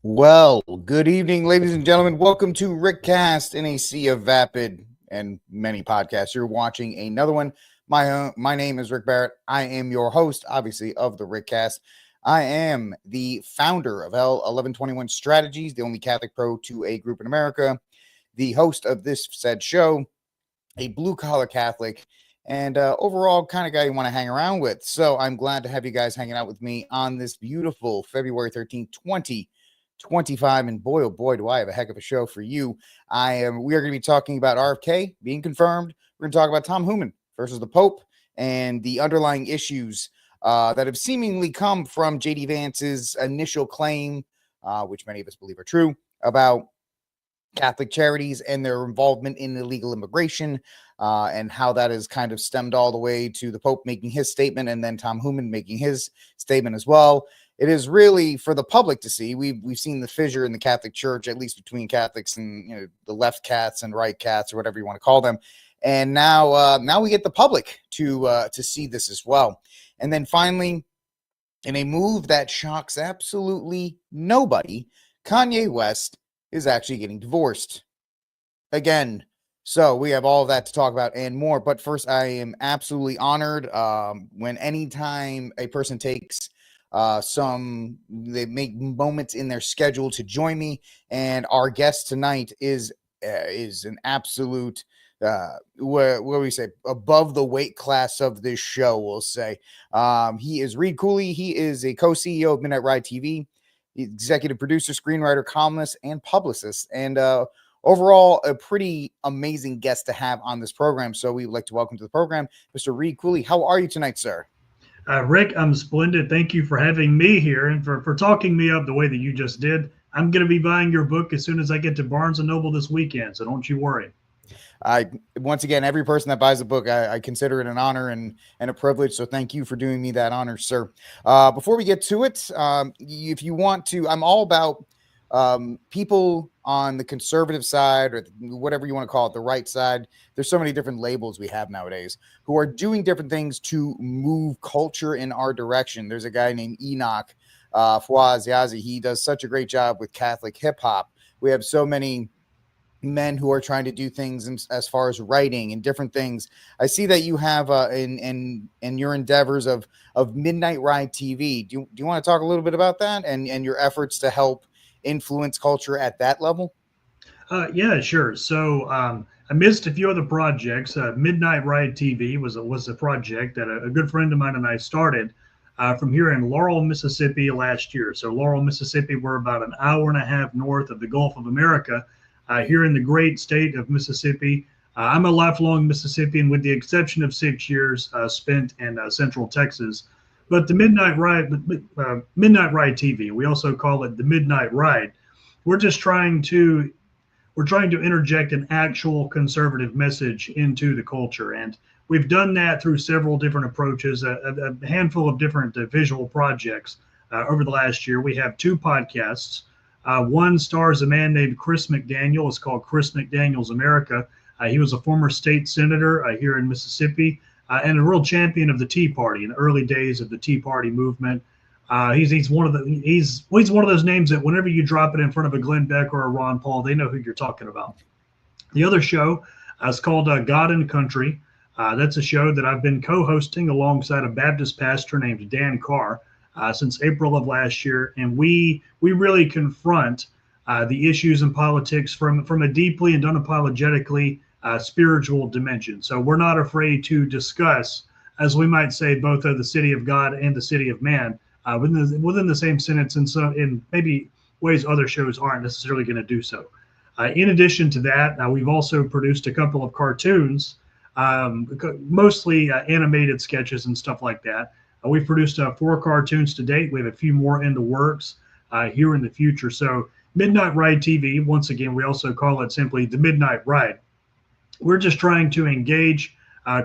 Well, good evening, ladies and gentlemen. Welcome to Rickcast in a sea of vapid and many podcasts. You're watching another one. My name is Rick Barrett. I am your host, obviously, of the Rickcast. I am the founder of L1121 Strategies, the only Catholic pro to a group in America, the host of this said show, a blue-collar Catholic, and overall kind of guy you want to hang around with. So I'm glad to have you guys hanging out with me on this beautiful February 13th, 2025, and boy, oh boy, do I have a heck of a show for you. We are going to be talking about RFK being confirmed. We're going to talk about Tom Homan versus the Pope and the underlying issues that have seemingly come from JD Vance's initial claim, which many of us believe are true, about Catholic charities and their involvement in illegal immigration, and how that has kind of stemmed all the way to the Pope making his statement and then Tom Homan making his statement as well. It is really for the public to see. We've seen the fissure in the Catholic Church, at least between Catholics and the left cats and right cats, or whatever you want to call them. And now we get the public to see this as well. And then finally, in a move that shocks absolutely nobody, Kanye West is actually getting divorced again. So we have all of that to talk about and more. But first, I am absolutely honored when anytime a person takes they make moments in their schedule to join me. And our guest tonight is an absolute what do we say, above the weight class of this show, we'll say. He is Cooley. He is a co-CEO of Midnight Ride TV, executive producer, screenwriter, columnist, and publicist, and overall a pretty amazing guest to have on this program. So we would like to welcome to the program Mr. Cooley. How are you tonight, sir? Rick, I'm splendid. Thank you for having me here and for talking me up the way that you just did. I'm going to be buying your book as soon as I get to Barnes & Noble this weekend, so don't you worry. Once again, every person that buys a book, I consider it an honor and a privilege. So thank you for doing me that honor, sir. Before we get to it, if you want to, I'm all about people on the conservative side, or whatever you want to call it, the right side. There's so many different labels we have nowadays, who are doing different things to move culture in our direction. There's a guy named Enoch Fwaziazi. He does such a great job with Catholic hip hop. We have so many men who are trying to do things as far as writing and different things. I see that you have in your endeavors of Midnight Ride TV. Do you want to talk a little bit about that and your efforts to help influence culture at that level? Yeah, sure. So I missed a few other projects. Midnight Ride TV was a project that a good friend of mine and I started from here in Laurel, Mississippi last year. So Laurel, Mississippi, we're about an hour and a half north of the Gulf of America. Here in the great state of Mississippi. I'm a lifelong Mississippian with the exception of 6 years spent in Central Texas. But the Midnight Ride TV, we also call it the Midnight Ride. We're trying to interject an actual conservative message into the culture. And we've done that through several different approaches, a handful of different visual projects over the last year. We have 2 podcasts. One stars a man named Chris McDaniel. It's called Chris McDaniel's America. He was a former state senator here in Mississippi and a real champion of the Tea Party in the early days of the Tea Party movement. He's one of those names that whenever you drop it in front of a Glenn Beck or a Ron Paul, they know who you're talking about. The other show is called God and Country. That's a show that I've been co-hosting alongside a Baptist pastor named Dan Carr. Since April of last year, and we really confront the issues in politics from a deeply and unapologetically spiritual dimension. So we're not afraid to discuss, as we might say, both the city of God and the city of man within the same sentence, and so in maybe ways other shows aren't necessarily going to do so. In addition to that, we've also produced a couple of cartoons, mostly animated sketches and stuff like that. We've produced 4 cartoons to date. We have a few more in the works here in the future. So Midnight Ride TV, once again, we also call it simply the Midnight Ride. We're just trying to engage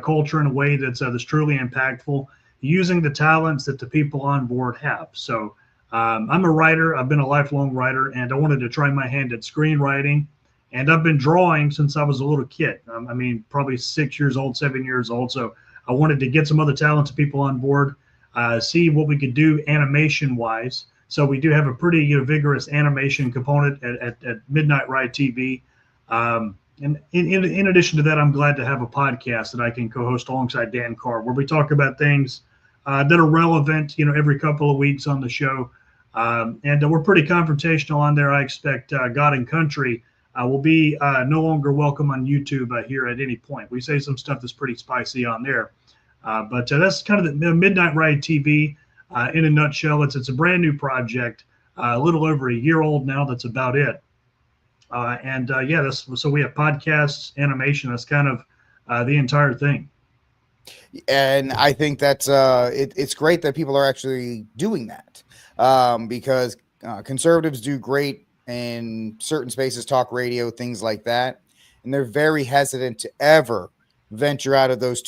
culture in a way that's truly impactful, using the talents that the people on board have. So I'm a writer. I've been a lifelong writer, and I wanted to try my hand at screenwriting. And I've been drawing since I was a little kid. Probably 6 years old, 7 years old. So I wanted to get some other talented people on board, see what we could do animation-wise So we do have a pretty vigorous animation component at Midnight Ride TV. And in addition to that, I'm glad to have a podcast that I can co-host alongside Dan Carr, where we talk about things that are relevant, every couple of weeks on the show. And we're pretty confrontational on there. I expect God and Country will be no longer welcome on YouTube here at any point. We say some stuff that's pretty spicy on there. But that's kind of the Midnight Ride TV in a nutshell. It's a brand new project, a little over a year old now. That's about it. So we have podcasts, animation. That's kind of the entire thing. And I think that's it's great that people are actually doing that because conservatives do great in certain spaces, talk radio, things like that, and they're very hesitant to ever venture out of those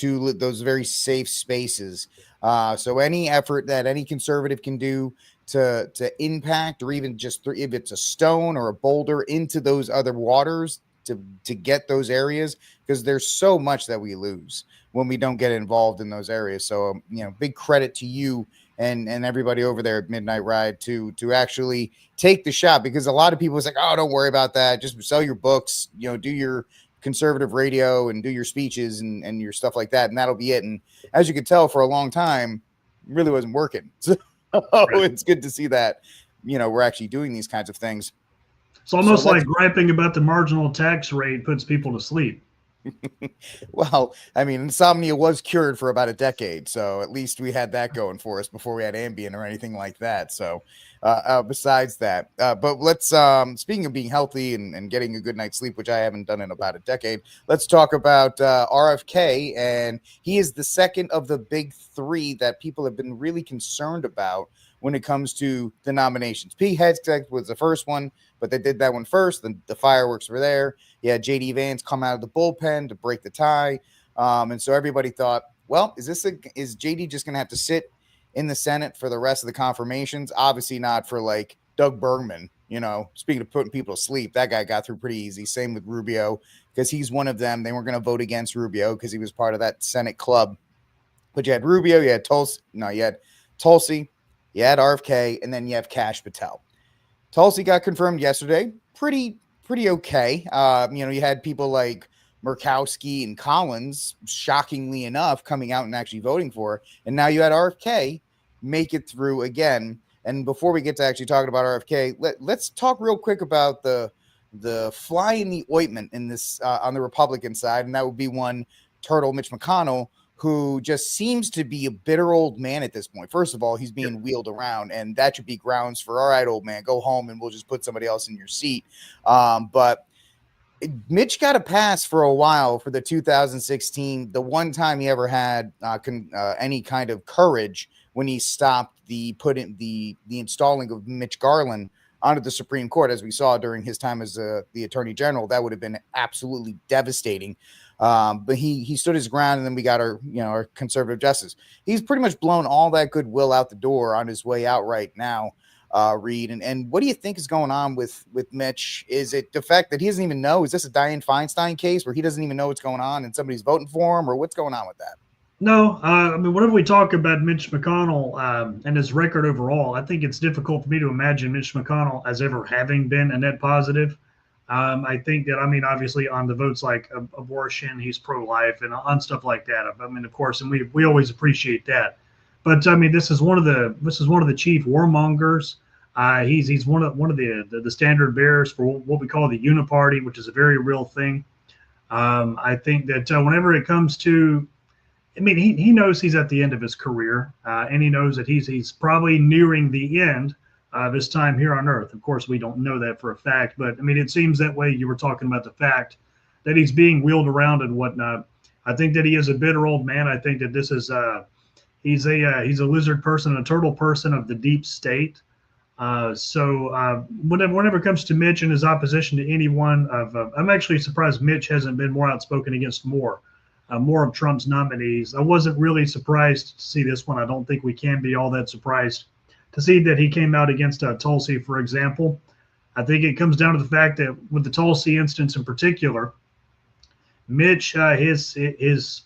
very safe spaces. So any effort that any conservative can do to impact, or even just if it's a stone or a boulder into those other waters to get those areas, because there's so much that we lose when we don't get involved in those areas. So big credit to you and everybody over there at Midnight Ride to actually take the shot, because a lot of people is like, oh, don't worry about that, just sell your books, do your conservative radio and do your speeches and your stuff like that, and that'll be it. And as you could tell, for a long time, it really wasn't working. So it's good to see that we're actually doing these kinds of things. It's almost like griping about the marginal tax rate puts people to sleep. Well, I mean, insomnia was cured for about a decade, so at least we had that going for us before we had Ambien or anything like that. So besides that, but let's speaking of being healthy and getting a good night's sleep, which I haven't done in about a decade, let's talk about RFK. And he is the second of the big three that people have been really concerned about when it comes to the nominations. Exec was the first one, but they did that one first. Then the fireworks were there. Yeah, JD Vance come out of the bullpen to break the tie. And so everybody thought, well, is JD just going to have to sit in the Senate for the rest of the confirmations? Obviously not for like Doug Bergman. Speaking of putting people to sleep, that guy got through pretty easy. Same with Rubio, because he's one of them. They weren't going to vote against Rubio because he was part of that Senate club. But you had Rubio, you had Tulsi, you had RFK, and then you have Kash Patel. Tulsi got confirmed yesterday. Pretty okay. You had people like Murkowski and Collins, shockingly enough, coming out and actually voting for her. And now you had RFK make it through again. And before we get to actually talking about RFK, let's talk real quick about the fly in the ointment in this on the Republican side, and that would be one Turtle Mitch McConnell, who just seems to be a bitter old man at this point. First of all, he's being wheeled around, and that should be grounds for, all right, old man, go home and we'll just put somebody else in your seat. But Mitch got a pass for a while for the 2016, the one time he ever had any kind of courage when he stopped the installing of Mitch Garland onto the Supreme Court, as we saw during his time as the Attorney General. That would have been absolutely devastating. But he stood his ground, and then we got our conservative justice. He's pretty much blown all that goodwill out the door on his way out right now, Reed. And what do you think is going on with Mitch? Is it the fact that he doesn't even know? Is this a Dianne Feinstein case where he doesn't even know what's going on and somebody's voting for him, or what's going on with that? No, whenever we talk about Mitch McConnell and his record overall, I think it's difficult for me to imagine Mitch McConnell as ever having been a net positive. I think that, obviously on the votes like abortion, he's pro-life, and on stuff like that. Of course, and we always appreciate that. But this is one of the chief warmongers. He's one of the standard bearers for what we call the uniparty, which is a very real thing. I think that whenever it comes to, he knows he's at the end of his career, and he knows that he's probably nearing the end of his time here on Earth. Of course, we don't know that for a fact, but it seems that way. You were talking about the fact that he's being wheeled around and whatnot. I think that he is a bitter old man. I think that this is he's a lizard person, a turtle person of the deep state. So whenever it comes to Mitch and his opposition to anyone, I'm actually surprised Mitch hasn't been more outspoken against more of Trump's nominees. I wasn't really surprised to see this one. I don't think we can be all that surprised to see that he came out against Tulsi, for example. I think it comes down to the fact that with the Tulsi instance in particular, Mitch, his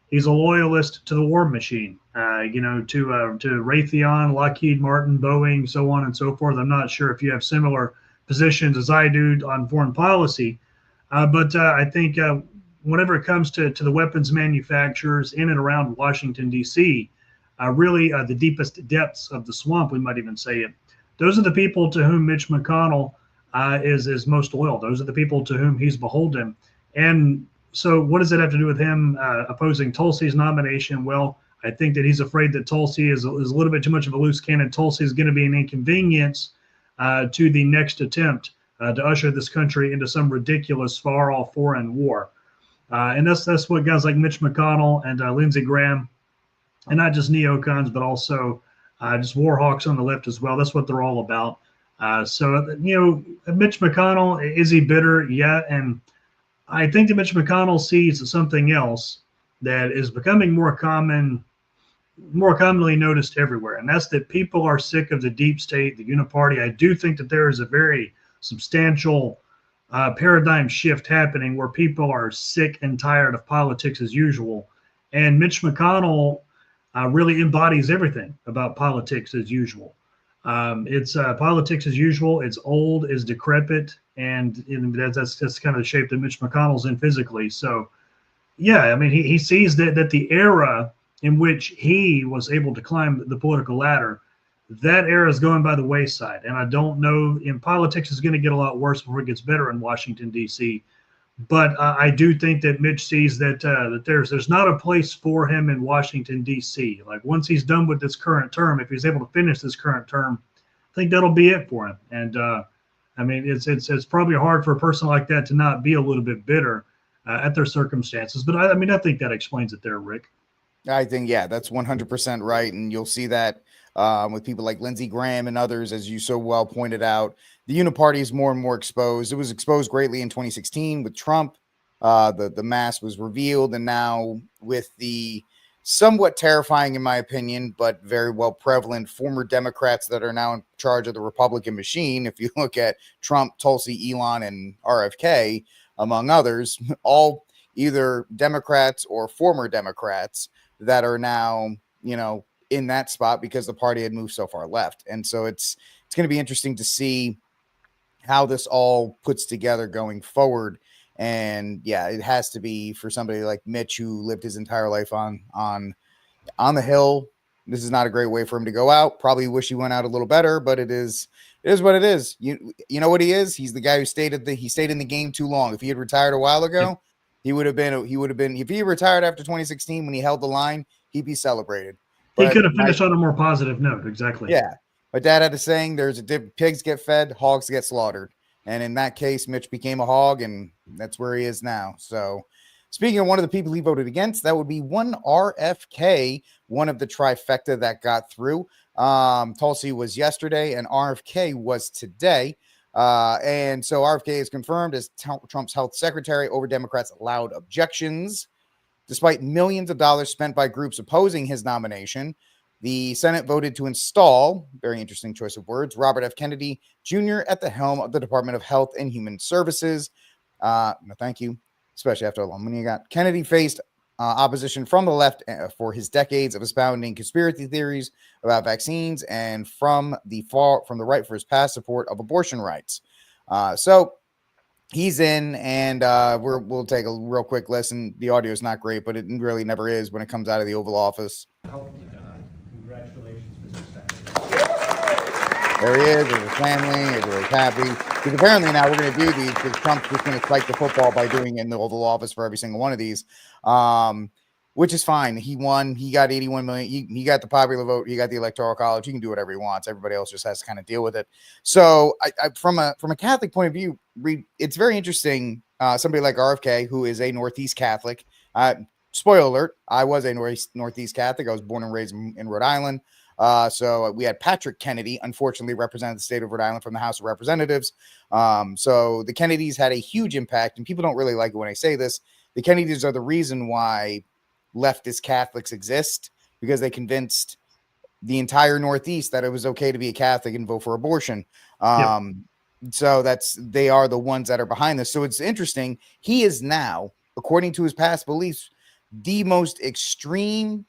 He's a loyalist to the war machine, to Raytheon, Lockheed Martin, Boeing, so on and so forth. I'm not sure if you have similar positions as I do on foreign policy, but I think whenever it comes to the weapons manufacturers in and around Washington, D.C., really the deepest depths of the swamp, we might even say it, those are the people to whom Mitch McConnell is most loyal. Those are the people to whom he's beholden. And so what does that have to do with him opposing Tulsi's nomination? Well, I think that he's afraid that Tulsi is a little bit too much of a loose cannon. Tulsi is going to be an inconvenience to the next attempt to usher this country into some ridiculous far-off foreign war. And that's what guys like Mitch McConnell and Lindsey Graham, and not just neocons, but also just war hawks on the left as well. That's what they're all about. Mitch McConnell, is he bitter? Yeah. And I think that Mitch McConnell sees something else that is becoming more commonly noticed everywhere. And that's that people are sick of the deep state, the uniparty. I do think that there is a very substantial paradigm shift happening where people are sick and tired of politics as usual. And Mitch McConnell really embodies everything about politics as usual. It's politics as usual. It's old, it's decrepit, and that's kind of the shape that Mitch McConnell's in physically. So, yeah, I mean, he sees that the era in which he was able to climb the political ladder, that era is going by the wayside. And I don't know, in politics is going to get a lot worse before it gets better in Washington, D.C. But I do think that Mitch sees that there's not a place for him in Washington, D.C. Like once he's done with this current term, if he's able to finish this current term, I think that'll be it for him. And I mean, it's probably hard for a person like that to not be a little bit bitter at their circumstances. But I think that explains it there, Rick. I think, yeah, that's 100% right. And you'll see that with people like Lindsey Graham and others, as you so well pointed out. The uniparty is more and more exposed. It was exposed greatly in 2016 with Trump. The mask was revealed. And now with the somewhat terrifying, in my opinion, but very well prevalent former Democrats that are now in charge of the Republican machine. If you look at Trump, Tulsi, Elon, and RFK, among others, all either Democrats or former Democrats that are now, in that spot because the party had moved so far left. And so it's going to be interesting to see how this all puts together going forward. And yeah, it has to be for somebody like Mitch, who lived his entire life on the Hill. This is not a great way for him to go out. Probably wish he went out a little better, but it is what it is. You know what he is? He's the guy who stayed in the game too long. If he had retired a while ago, he would have been, if he retired after 2016 when he held the line, he'd be celebrated. He could have finished on a more positive note. Exactly. Yeah. My dad had a saying, pigs get fed, hogs get slaughtered. And in that case, Mitch became a hog, and that's where he is now. So speaking of one of the people he voted against, that would be one RFK, one of the trifecta that got through. Tulsi was yesterday, and RFK was today. And so RFK is confirmed as Trump's health secretary over Democrats' loud objections. Despite millions of dollars spent by groups opposing his nomination, the Senate voted to install, very interesting choice of words, Robert F. Kennedy Jr. at the helm of the Department of Health and Human Services. No, thank you, especially after a long one. You got Kennedy faced opposition from the left for his decades of expounding conspiracy theories about vaccines, and from the right for his past support of abortion rights. So he's in, and we'll take a real quick listen. The audio is not great, but it really never is when it comes out of the Oval Office. Congratulations, Mr. Senator. There he is with his family. Everybody's happy. Because apparently now we're going to do these because Trump's just going to spike the football by doing it in the Oval Office for every single one of these, which is fine. He won. He got 81 million. He got the popular vote. He got the Electoral College. He can do whatever he wants. Everybody else just has to kind of deal with it. So I from a Catholic point of view, it's very interesting. Somebody like RFK, who is a Northeast Catholic. Spoiler alert, I was a Northeast Catholic. I was born and raised in Rhode Island. So we had Patrick Kennedy, unfortunately, represented the state of Rhode Island from the House of Representatives. So the Kennedys had a huge impact, and people don't really like it when I say this. The Kennedys are the reason why leftist Catholics exist, because they convinced the entire Northeast that it was okay to be a Catholic and vote for abortion. So they are the ones that are behind this. So it's interesting. He is now, according to his past beliefs, the most extreme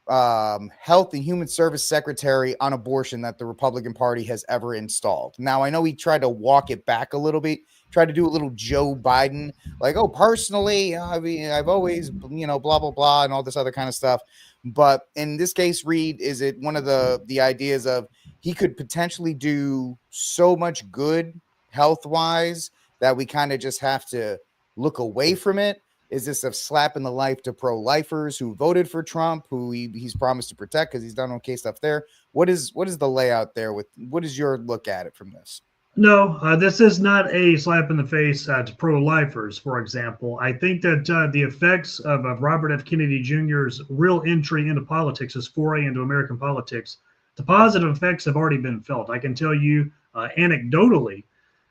health and human service secretary on abortion that the Republican Party has ever installed. Now, I know he tried to walk it back a little bit, tried to do a little Joe Biden, like, oh, personally, I mean, I've always, blah, blah, blah, and all this other kind of stuff. But in this case, Reed, is it one of the ideas of he could potentially do so much good health-wise that we kind of just have to look away from it? Is this a slap in the life to pro-lifers who voted for Trump, who he's promised to protect because he's done okay stuff there? What is the layout there? What is your look at it from this? No, this is not a slap in the face to pro-lifers, for example. I think that the effects of Robert F. Kennedy Jr.'s real entry into politics, his foray into American politics, the positive effects have already been felt. I can tell you anecdotally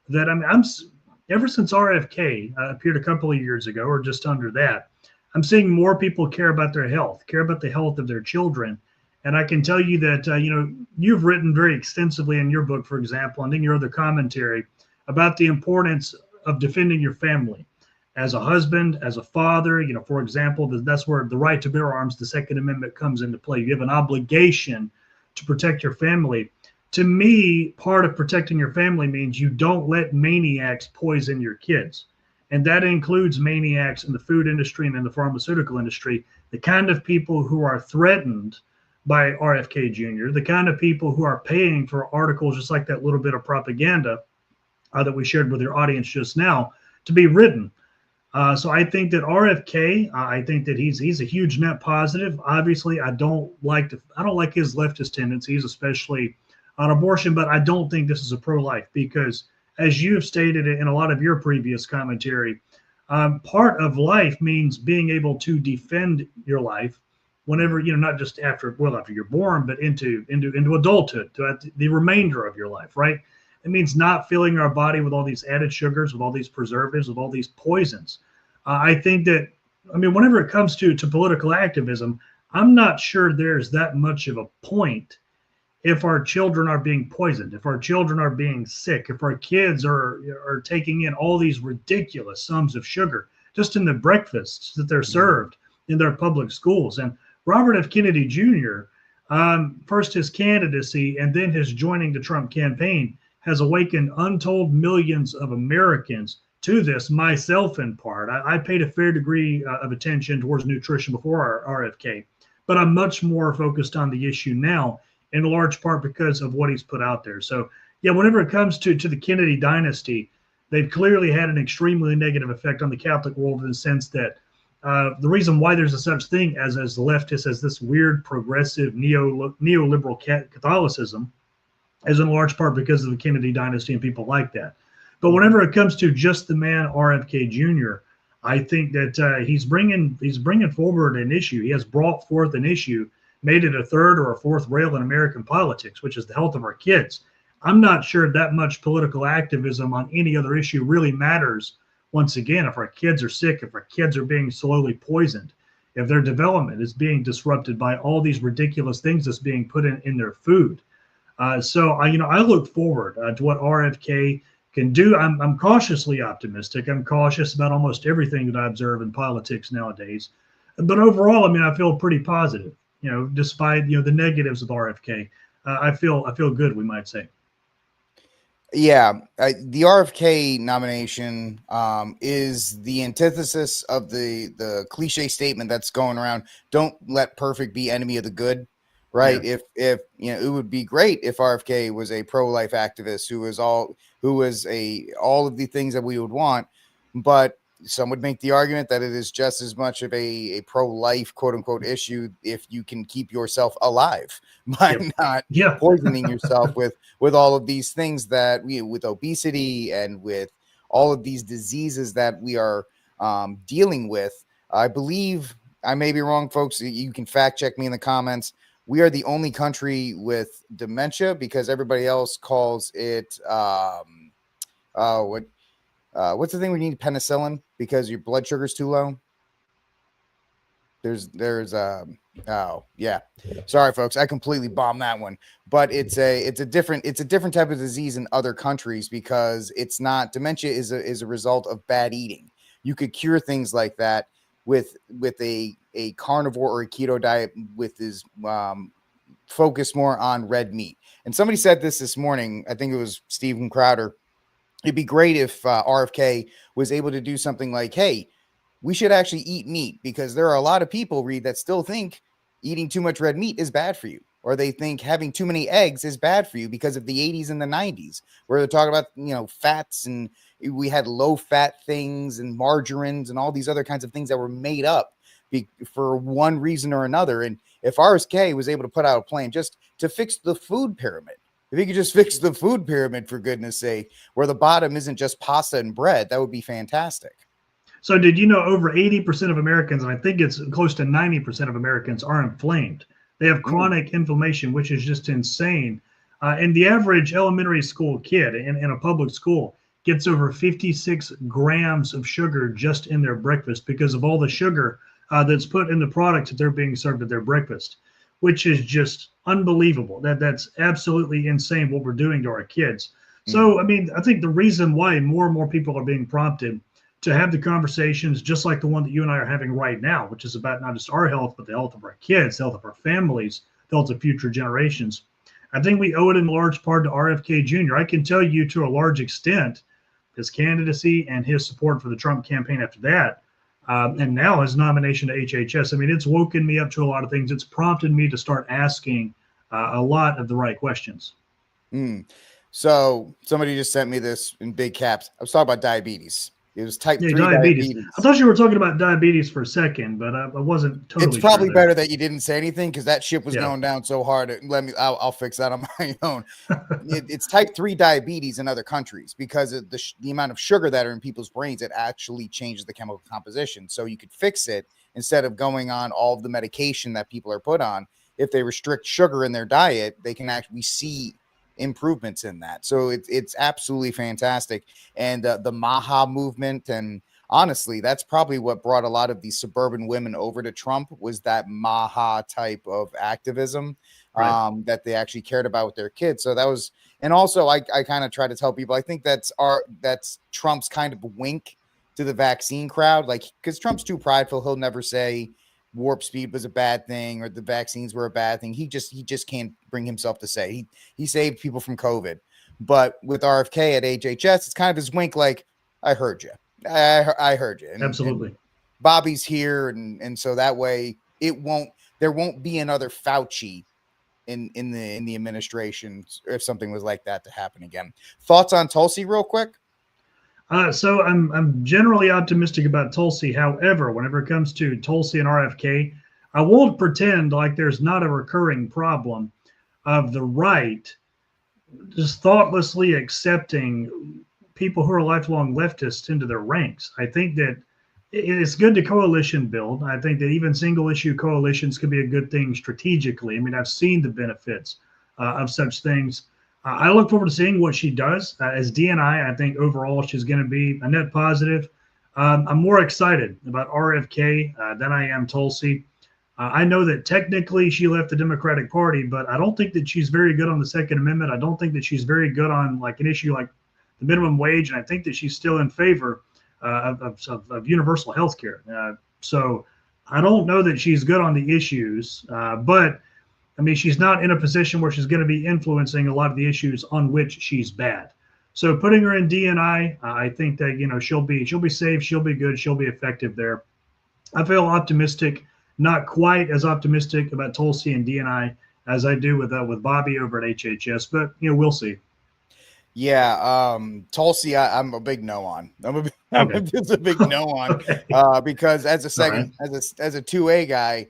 that I'm ever since RFK appeared a couple of years ago, or just under that, I'm seeing more people care about their health, care about the health of their children. And I can tell you that, you've written very extensively in your book, for example, and in your other commentary about the importance of defending your family as a husband, as a father. For example, that's where the right to bear arms, the Second Amendment, comes into play. You have an obligation to protect your family. To me, part of protecting your family means you don't let maniacs poison your kids. And that includes maniacs in the food industry and in the pharmaceutical industry, the kind of people who are threatened by RFK Jr., the kind of people who are paying for articles just like that little bit of propaganda that we shared with your audience just now to be written. So I think that RFK, I think that he's a huge net positive. Obviously, I don't like his leftist tendencies, especially on abortion, but I don't think this is a pro-life because, as you've stated in a lot of your previous commentary, part of life means being able to defend your life whenever, not just after you're born, but into adulthood, to the remainder of your life, right? It means not filling our body with all these added sugars, with all these preservatives, with all these poisons. I think that, whenever it comes to political activism, I'm not sure there's that much of a point if our children are being poisoned, if our children are being sick, if our kids are taking in all these ridiculous sums of sugar just in the breakfasts that they're served in their public schools. And Robert F. Kennedy Jr., first his candidacy and then his joining the Trump campaign, has awakened untold millions of Americans to this, myself in part. I paid a fair degree of attention towards nutrition before our RFK, but I'm much more focused on the issue now, in large part because of what he's put out there. So, yeah, whenever it comes to the Kennedy dynasty, they've clearly had an extremely negative effect on the Catholic world in the sense that the reason why there's a such thing as the leftists, as this weird progressive neoliberal Catholicism, is in large part because of the Kennedy dynasty and people like that. But whenever it comes to just the man RFK Jr., I think that he's bringing forward an issue. He has brought forth an issue, made it a third or a fourth rail in American politics, which is the health of our kids. I'm not sure that much political activism on any other issue really matters. Once again, if our kids are sick, if our kids are being slowly poisoned, if their development is being disrupted by all these ridiculous things that's being put in their food. So I look forward to what RFK can do. I'm cautiously optimistic. I'm cautious about almost everything that I observe in politics nowadays. But overall, I feel pretty positive. Despite the negatives of RFK, I feel good, we might say. Yeah, the RFK nomination is the antithesis of the cliche statement that's going around. Don't let perfect be enemy of the good, right? Yeah. If it would be great if RFK was a pro-life activist who was all of the things that we would want, but some would make the argument that it is just as much of a pro-life, quote unquote, issue if you can keep yourself alive by not poisoning yourself with all of these things that with obesity and with all of these diseases that we are dealing with. I believe, I may be wrong, folks. You can fact check me in the comments. We are the only country with dementia because everybody else calls it what's the thing we need? Penicillin because your blood sugar is too low. There's sorry folks, I completely bombed that one, but it's a different type of disease in other countries because it's not dementia is a result of bad eating. You could cure things like that with a carnivore or a keto diet with his focus more on red meat. And somebody said this morning, I think it was Steven Crowder. It'd be great if RFK was able to do something like, hey, we should actually eat meat, because there are a lot of people, Reed, that still think eating too much red meat is bad for you, or they think having too many eggs is bad for you because of the 80s and the 90s, where they're talking about, fats, and we had low fat things and margarines and all these other kinds of things that were made up for one reason or another. And if RFK was able to put out a plan just to fix the food pyramid, if he could just fix the food pyramid, for goodness sake, where the bottom isn't just pasta and bread, that would be fantastic. So did you know over 80% of Americans, and I think it's close to 90% of Americans, are inflamed? They have chronic inflammation, which is just insane. And the average elementary school kid in a public school gets over 56 grams of sugar just in their breakfast because of all the sugar that's put in the products that they're being served at their breakfast, which is just unbelievable. That's absolutely insane what we're doing to our kids. So, I mean, I think the reason why more and more people are being prompted to have the conversations just like the one that you and I are having right now, which is about not just our health, but the health of our kids, the health of our families, the health of future generations. I think we owe it in large part to RFK Jr. I can tell you to a large extent his candidacy and his support for the Trump campaign after that, and now his nomination to HHS. I mean, it's woken me up to a lot of things. It's prompted me to start asking a lot of the right questions. So somebody just sent me this in big caps. I was talking about diabetes. It was type 3 diabetes. I thought you were talking about diabetes for a second, but I wasn't totally. It's probably sure better that you didn't say anything, because that ship was going down so hard. I'll fix that on my own. It's type 3 diabetes in other countries because of the amount of sugar that are in people's brains. It actually changes the chemical composition. So you could fix it instead of going on all of the medication that people are put on. If they restrict sugar in their diet, they can actually see improvements in that. So it's absolutely fantastic. And the Maha movement, and honestly, that's probably what brought a lot of these suburban women over to Trump, was that Maha type of activism, that they actually cared about with their kids. So that was, and also I kind of try to tell people, I think that's Trump's kind of wink to the vaccine crowd, like, because Trump's too prideful. He'll never say warp speed was a bad thing or the vaccines were a bad thing. He just can't bring himself to say he saved people from COVID. But with RFK at HHS, it's kind of his wink, like, I heard you. I heard you. Absolutely. And Bobby's here, and so that way there won't be another Fauci in the administration if something was like that to happen again. Thoughts on Tulsi real quick? So I'm generally optimistic about Tulsi. However, whenever it comes to Tulsi and RFK, I won't pretend like there's not a recurring problem of the right just thoughtlessly accepting people who are lifelong leftists into their ranks. I think that it's good to coalition build. I think that even single issue coalitions could be a good thing strategically. I mean, I've seen the benefits of such things. I look forward to seeing what she does as DNI. I think overall she's going to be a net positive. I'm more excited about RFK than I am Tulsi. I know that technically she left the Democratic Party, but I don't think that she's very good on the Second Amendment. I don't think that she's very good on like an issue like the minimum wage, and I think that she's still in favor of universal health care. So I don't know that she's good on the issues, but I mean, she's not in a position where she's going to be influencing a lot of the issues on which she's bad. So putting her in DNI, I think that, she'll be safe, she'll be good, she'll be effective there. I feel optimistic, not quite as optimistic about Tulsi and DNI as I do with Bobby over at HHS, but we'll see. Yeah, Tulsi, I'm a big no on. I'm just a big no on, because as a as a 2A guy,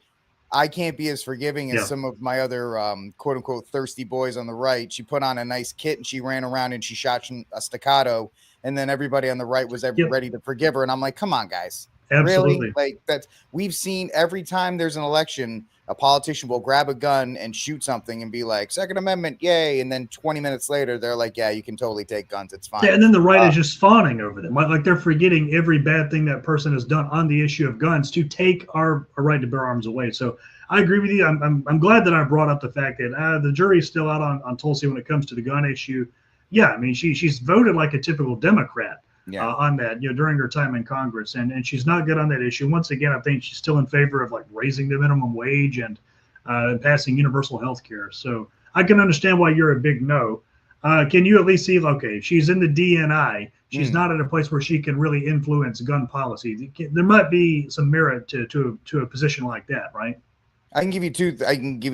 I can't be as forgiving as some of my other quote unquote thirsty boys on the right. She put on a nice kit and she ran around and she shot a staccato, and then everybody on the right was ready to forgive her. And I'm like, come on, guys. Absolutely. Really? Like that we've seen every time there's an election, a politician will grab a gun and shoot something and be like, Second Amendment, yay. And then 20 minutes later, they're like, yeah, you can totally take guns. It's fine. Yeah, and then the right is just fawning over them. Like they're forgetting every bad thing that person has done on the issue of guns to take our right to bear arms away. So I agree with you. I'm glad that I brought up the fact that the jury's still out on Tulsi when it comes to the gun issue. Yeah, I mean, she's voted like a typical Democrat. Yeah. On that, during her time in Congress, and she's not good on that issue. Once again, I think she's still in favor of like raising the minimum wage and passing universal health care. So I can understand why you're a big no. Can you at least see, okay, she's in the DNI. She's not at a place where she can really influence gun policy. There might be some merit to a position like that, right? I can give you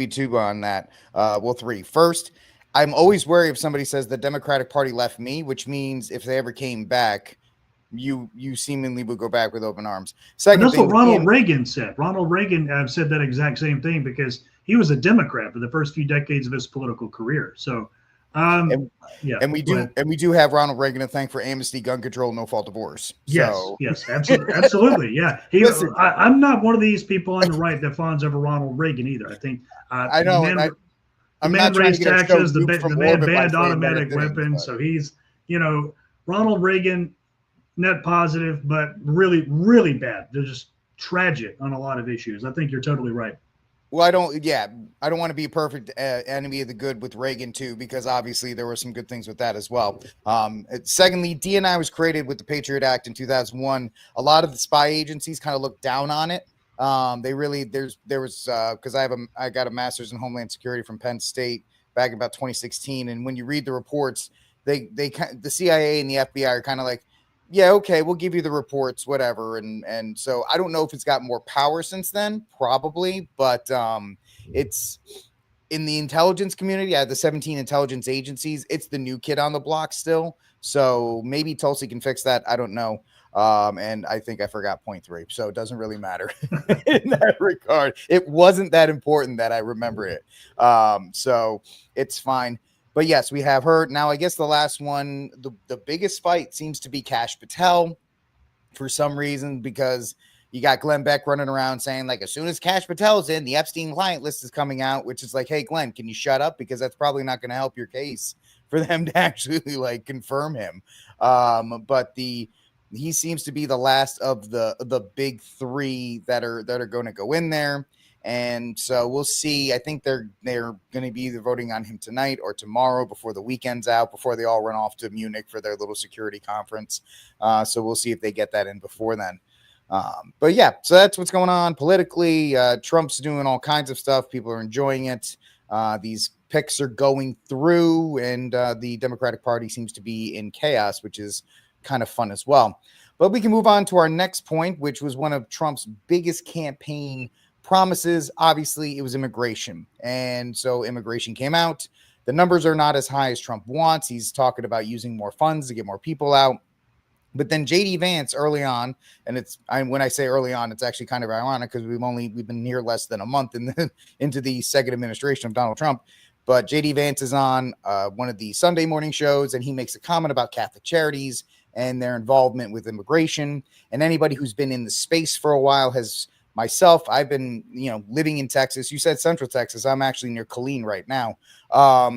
two on that. Well, three. First, I'm always worried if somebody says the Democratic Party left me, which means if they ever came back, you seemingly would go back with open arms. Second, and that's what Ronald Reagan said. Ronald Reagan said that exact same thing because he was a Democrat for the first few decades of his political career. So, and we do have Ronald Reagan to thank for amnesty, gun control, no fault divorce. Yes, absolutely, yeah. I'm not one of these people on the right that fawns over Ronald Reagan either. I think I know. The man raised taxes. The man banned automatic weapons. So he's, Ronald Reagan, net positive, but really, really bad. They're just tragic on a lot of issues. I think you're totally right. Well, I don't want to be a perfect enemy of the good with Reagan too, because obviously there were some good things with that as well. Secondly, DNI was created with the Patriot Act in 2001. A lot of the spy agencies kind of looked down on it. Because I got a master's in Homeland Security from Penn State back in about 2016, and when you read the reports, the CIA and the FBI are kind of like, yeah, okay, we'll give you the reports, whatever. And so I don't know if it's got more power since then, probably, but it's in the intelligence community. The 17 intelligence agencies, it's the new kid on the block still. So maybe Tulsi can fix that. I don't know. And I think I forgot point 3, so it doesn't really matter in that regard. It wasn't that important that I remember it. So it's fine. But yes, we have her. Now, I guess the last one, the biggest fight seems to be Kash Patel for some reason, because you got Glenn Beck running around saying, like, as soon as Kash Patel's in, the Epstein client list is coming out, which is like, hey, Glenn, can you shut up? Because that's probably not going to help your case for them to actually like confirm him. But he seems to be the last of the big 3 that are going to go in there. And so we'll see. I think they're going to be either voting on him tonight or tomorrow before the weekend's out, before they all run off to Munich for their little security conference. So we'll see if they get that in before then. But yeah, so that's what's going on politically. Trump's doing all kinds of stuff. People are enjoying it. These picks are going through, and the Democratic Party seems to be in chaos, which is kind of fun as well. But we can move on to our next point, which was one of Trump's biggest campaign promises. Obviously, it was immigration. And so immigration came out. The numbers are not as high as Trump wants. He's talking about using more funds to get more people out. But then JD Vance early on, and when I say early on, it's actually kind of ironic because we've been here less than a month into the second administration of Donald Trump. But JD Vance is on one of the Sunday morning shows, and he makes a comment about Catholic Charities and their involvement with immigration. And anybody who's been in the space for a while I've been, living in Texas. You said Central Texas. I'm actually near Killeen right now. I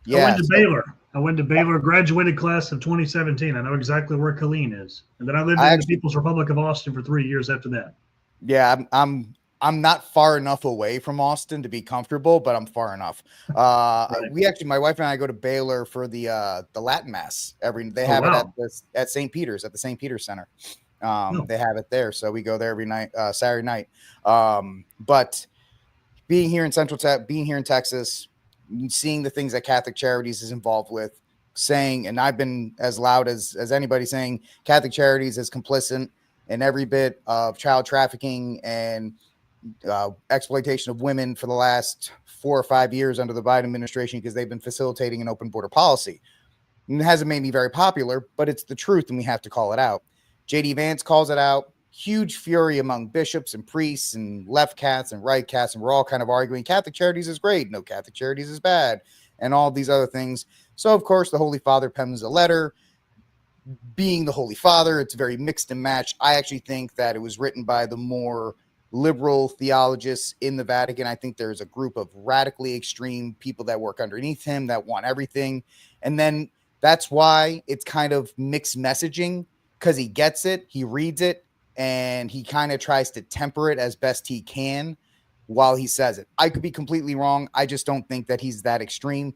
went to Baylor, graduated class of 2017. I know exactly where Killeen is. And then I lived in the People's Republic of Austin for 3 years after that. Yeah, I'm not far enough away from Austin to be comfortable, but I'm far enough. Right. My wife and I go to Baylor for the Latin Mass They have it at St. Peter's, at the St. Peter's Center. They have it there, so we go there every night, Saturday night. But being here in Texas, seeing the things that Catholic Charities is involved with, saying, and I've been as loud as anybody saying Catholic Charities is complicit in every bit of child trafficking and exploitation of women for the last 4 or 5 years under the Biden administration, because they've been facilitating an open border policy. And it hasn't made me very popular, but it's the truth, and we have to call it out. JD Vance calls it out. Huge fury among bishops and priests and left cats and right cats, and we're all kind of arguing Catholic Charities is great, no, Catholic Charities is bad, and all these other things. So, of course, the Holy Father pens a letter. Being the Holy Father, it's very mixed and matched. I actually think that it was written by the more liberal theologians in the Vatican. I think there's a group of radically extreme people that work underneath him that want everything. And then that's why it's kind of mixed messaging, because he gets it, he reads it, and he kind of tries to temper it as best he can while he says it. I could be completely wrong. I just don't think that he's that extreme.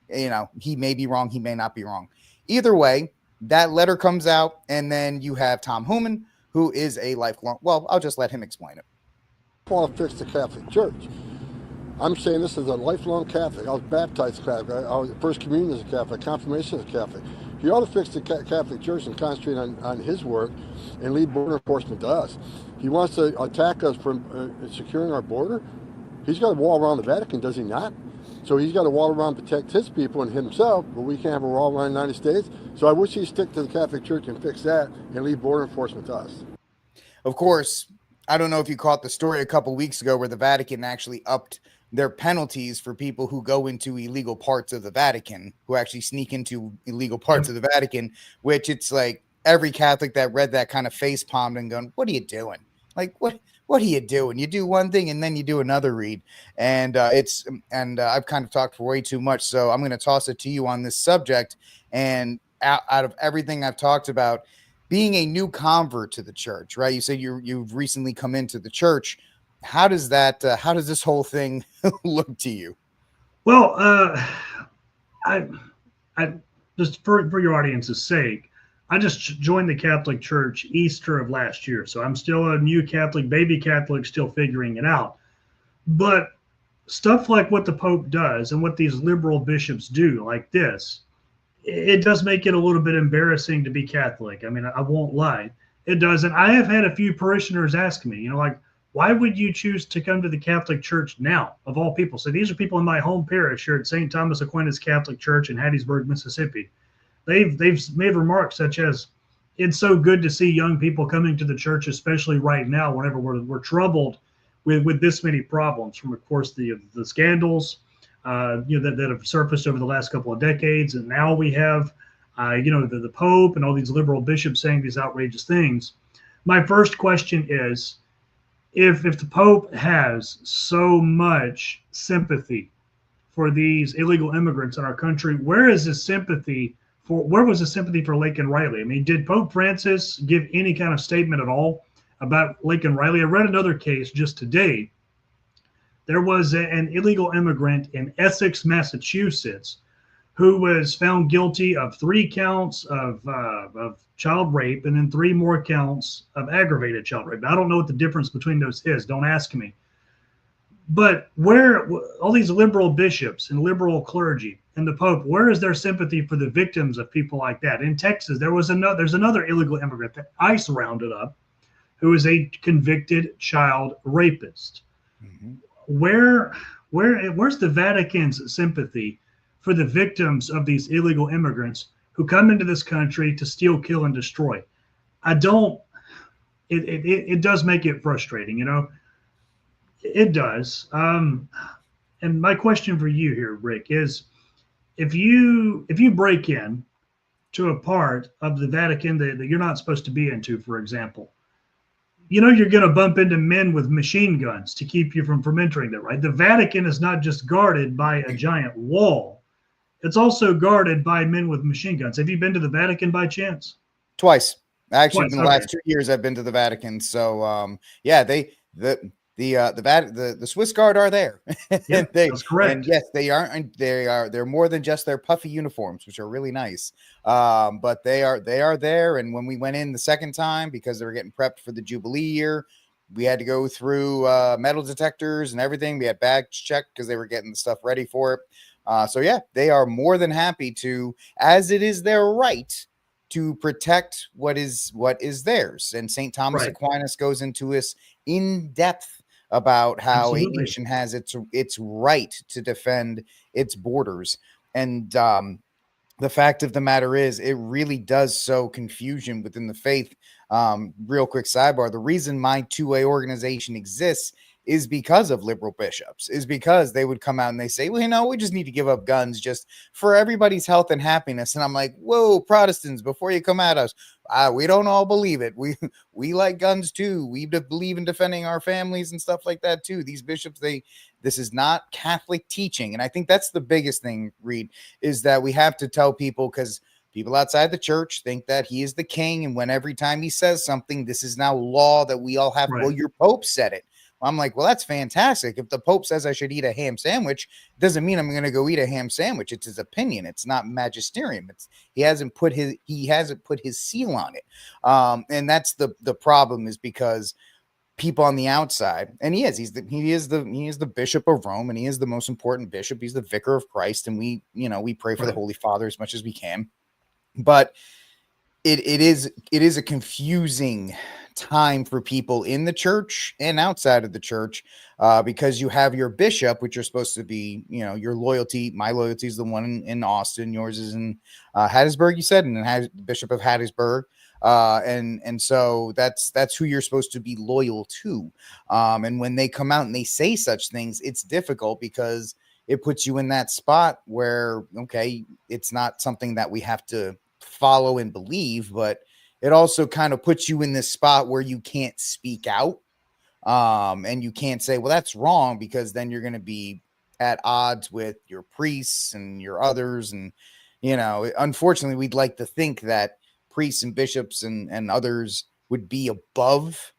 He may be wrong. He may not be wrong. Either way, that letter comes out, and then you have Tom Homan, who is a lifelong, well, I'll just let him explain it. I want to fix the Catholic Church. I'm saying this as a lifelong Catholic. I was baptized Catholic. I was First Communion as a Catholic, Confirmation as a Catholic. He ought to fix the Catholic Church and concentrate on his work and leave border enforcement to us. He wants to attack us from securing our border. He's got a wall around the Vatican, does he not? So he's got a wall around to protect his people and himself, but we can't have a wall around the United States. So I wish he'd stick to the Catholic Church and fix that and leave border enforcement to us. Of course, I don't know if you caught the story a couple weeks ago where the Vatican actually upped their penalties for people who go into illegal parts of the Vatican, who actually sneak into illegal parts of the Vatican, which it's like every Catholic that read that kind of face palmed and going, what are you doing? Like, what are you doing? You do one thing and then you do another read. And I've kind of talked for way too much. So I'm going to toss it to you on this subject. And out of everything I've talked about, being a new convert to the church, right? You said you've recently come into the church. How does this whole thing look to you? Well, I just for your audience's sake, I just joined the Catholic Church Easter of last year. So I'm still a new Catholic, baby Catholic, still figuring it out. But stuff like what the Pope does and what these liberal bishops do like this, it does make it a little bit embarrassing to be Catholic. I mean, I won't lie. It does. And I have had a few parishioners ask me, like, why would you choose to come to the Catholic Church now, of all people? So these are people in my home parish here at St. Thomas Aquinas Catholic Church in Hattiesburg, Mississippi. They've made remarks such as, it's so good to see young people coming to the church, especially right now, whenever we're troubled with this many problems from, of course, the scandals that have surfaced over the last couple of decades. And now we have, the Pope and all these liberal bishops saying these outrageous things. My first question is, if the Pope has so much sympathy for these illegal immigrants in our country, where was the sympathy for Laken Riley? I mean, did Pope Francis give any kind of statement at all about Laken Riley? I read another case just today. There was an illegal immigrant in Essex, Massachusetts, who was found guilty of 3 counts of child rape and then 3 more counts of aggravated child rape. Now, I don't know what the difference between those is. Don't ask me. But where all these liberal bishops and liberal clergy and the Pope, where is their sympathy for the victims of people like that? In Texas, there's another illegal immigrant that ICE rounded up, who is a convicted child rapist. Mm-hmm. Where's the Vatican's sympathy for the victims of these illegal immigrants who come into this country to steal, kill, and destroy? It does make it frustrating, It does. And my question for you here, Rick, is if you break in to a part of the Vatican that you're not supposed to be into, for example, you're going to bump into men with machine guns to keep you from entering there, right? The Vatican is not just guarded by a giant wall. It's also guarded by men with machine guns. Have you been to the Vatican by chance? Twice. Actually, in the last 2 years, I've been to the Vatican. So, the Swiss Guard are there. Yeah, that's correct. And yes, they're more than just their puffy uniforms, which are really nice. But they are there. And when we went in the second time, because they were getting prepped for the Jubilee year, we had to go through metal detectors and everything. We had bags checked because they were getting the stuff ready for it. They are more than happy to, as it is their right, to protect what is theirs. And St. Thomas Aquinas goes into this in depth about how a nation has its right to defend its borders. And the fact of the matter is, it really does sow confusion within the faith. Real quick sidebar, the reason my 2A organization exists is because of liberal bishops, is because they would come out and they say, well, we just need to give up guns just for everybody's health and happiness. And I'm like, whoa, Protestants, before you come at us, we don't all believe it. We like guns too. We believe in defending our families and stuff like that too. These bishops, this is not Catholic teaching. And I think that's the biggest thing, Reed, is that we have to tell people, because people outside the church think that he is the king. And when every time he says something, this is now law that we all have. Right. Well, your Pope said it. I'm like, well, that's fantastic. If the Pope says I should eat a ham sandwich, it doesn't mean I'm going to go eat a ham sandwich. It's his opinion. It's not magisterium. He hasn't put his seal on it. And that's the problem, is because people on the outside, and he is the Bishop of Rome, and he is the most important bishop. He's the vicar of Christ, and we pray for the Holy Father as much as we can. But it is a confusing time for people in the church and outside of the church, because you have your bishop, which you're supposed to be, your loyalty. My loyalty is the one in Austin. Yours is in Hattiesburg, you said, and then Bishop of Hattiesburg. And so that's who you're supposed to be loyal to. And when they come out and they say such things, it's difficult because it puts you in that spot where, okay, it's not something that we have to follow and believe, but it also kind of puts you in this spot where you can't speak out. And you can't say, well, that's wrong, because then you're going to be at odds with your priests and your others. And, unfortunately, we'd like to think that priests and bishops and others would be above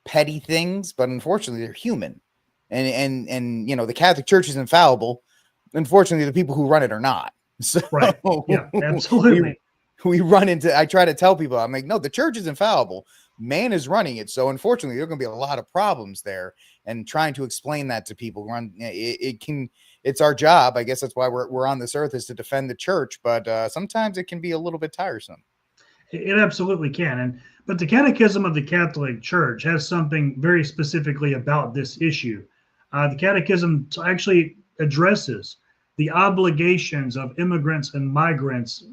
petty things, but unfortunately they're human, and the Catholic Church is infallible. Unfortunately, the people who run it are not. So right. Yeah, absolutely. we run into, I try to tell people, I'm like, no, the church is infallible, man is running it. So unfortunately, there are going to be a lot of problems there, and trying to explain that to people, it's our job. I guess that's why we're on this earth, is to defend the church, but sometimes it can be a little bit tiresome. It absolutely can. But the Catechism of the Catholic Church has something very specifically about this issue. The Catechism actually addresses the obligations of immigrants and migrants,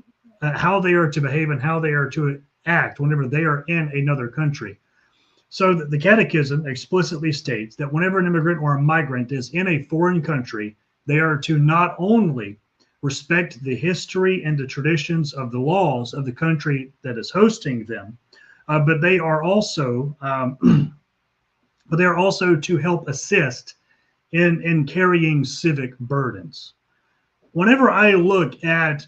how they are to behave and how they are to act whenever they are in another country. So the Catechism explicitly states that whenever an immigrant or a migrant is in a foreign country, they are to not only respect the history and the traditions of the laws of the country that is hosting them, but they are also to help assist in carrying civic burdens. Whenever I look at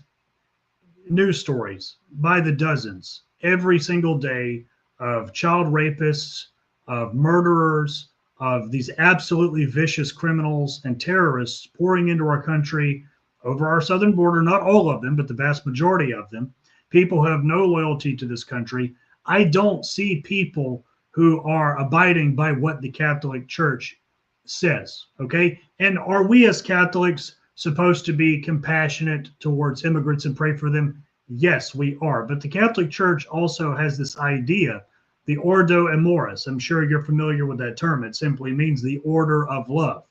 news stories by the dozens every single day of child rapists, of murderers, of these absolutely vicious criminals and terrorists pouring into our country over our southern border, not all of them, but the vast majority of them, people who have no loyalty to this country, I don't see people who are abiding by what the Catholic Church says, okay? And are we as Catholics supposed to be compassionate towards immigrants and pray for them? Yes, we are. But the Catholic Church also has this idea, the Ordo Amoris. I'm sure you're familiar with that term. It simply means the order of love.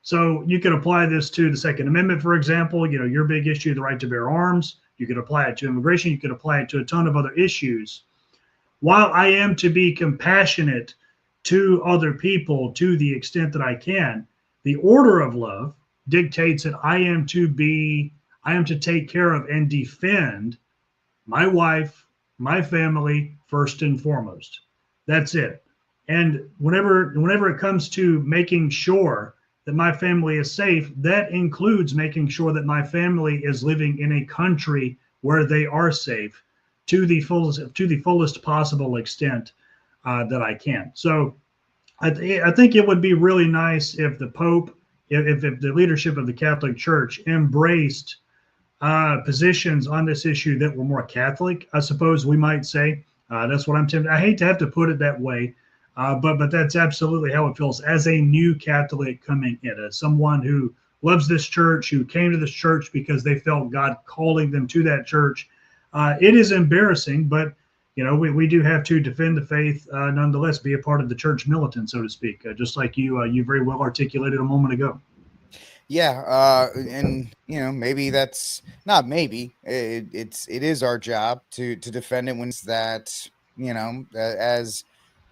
So you could apply this to the Second Amendment, for example, your big issue, the right to bear arms. You could apply it to immigration. You could apply it to a ton of other issues. While I am to be compassionate to other people to the extent that I can, the order of love dictates that I am to take care of and defend my wife, my family, first and foremost. That's it. And whenever it comes to making sure that my family is safe, that includes making sure that my family is living in a country where they are safe to the fullest possible extent that I can. So I think it would be really nice if the Pope, if the leadership of the Catholic Church embraced positions on this issue that were more Catholic, I suppose we might say. That's what I'm tempted. I hate to have to put it that way, but that's absolutely how it feels as a new Catholic coming in, as someone who loves this church, who came to this church because they felt God calling them to that church. It is embarrassing, but we do have to defend the faith nonetheless, be a part of the church militant, so to speak, just like you very well articulated a moment ago. Yeah, and maybe that's not maybe it is our job to defend it when it's that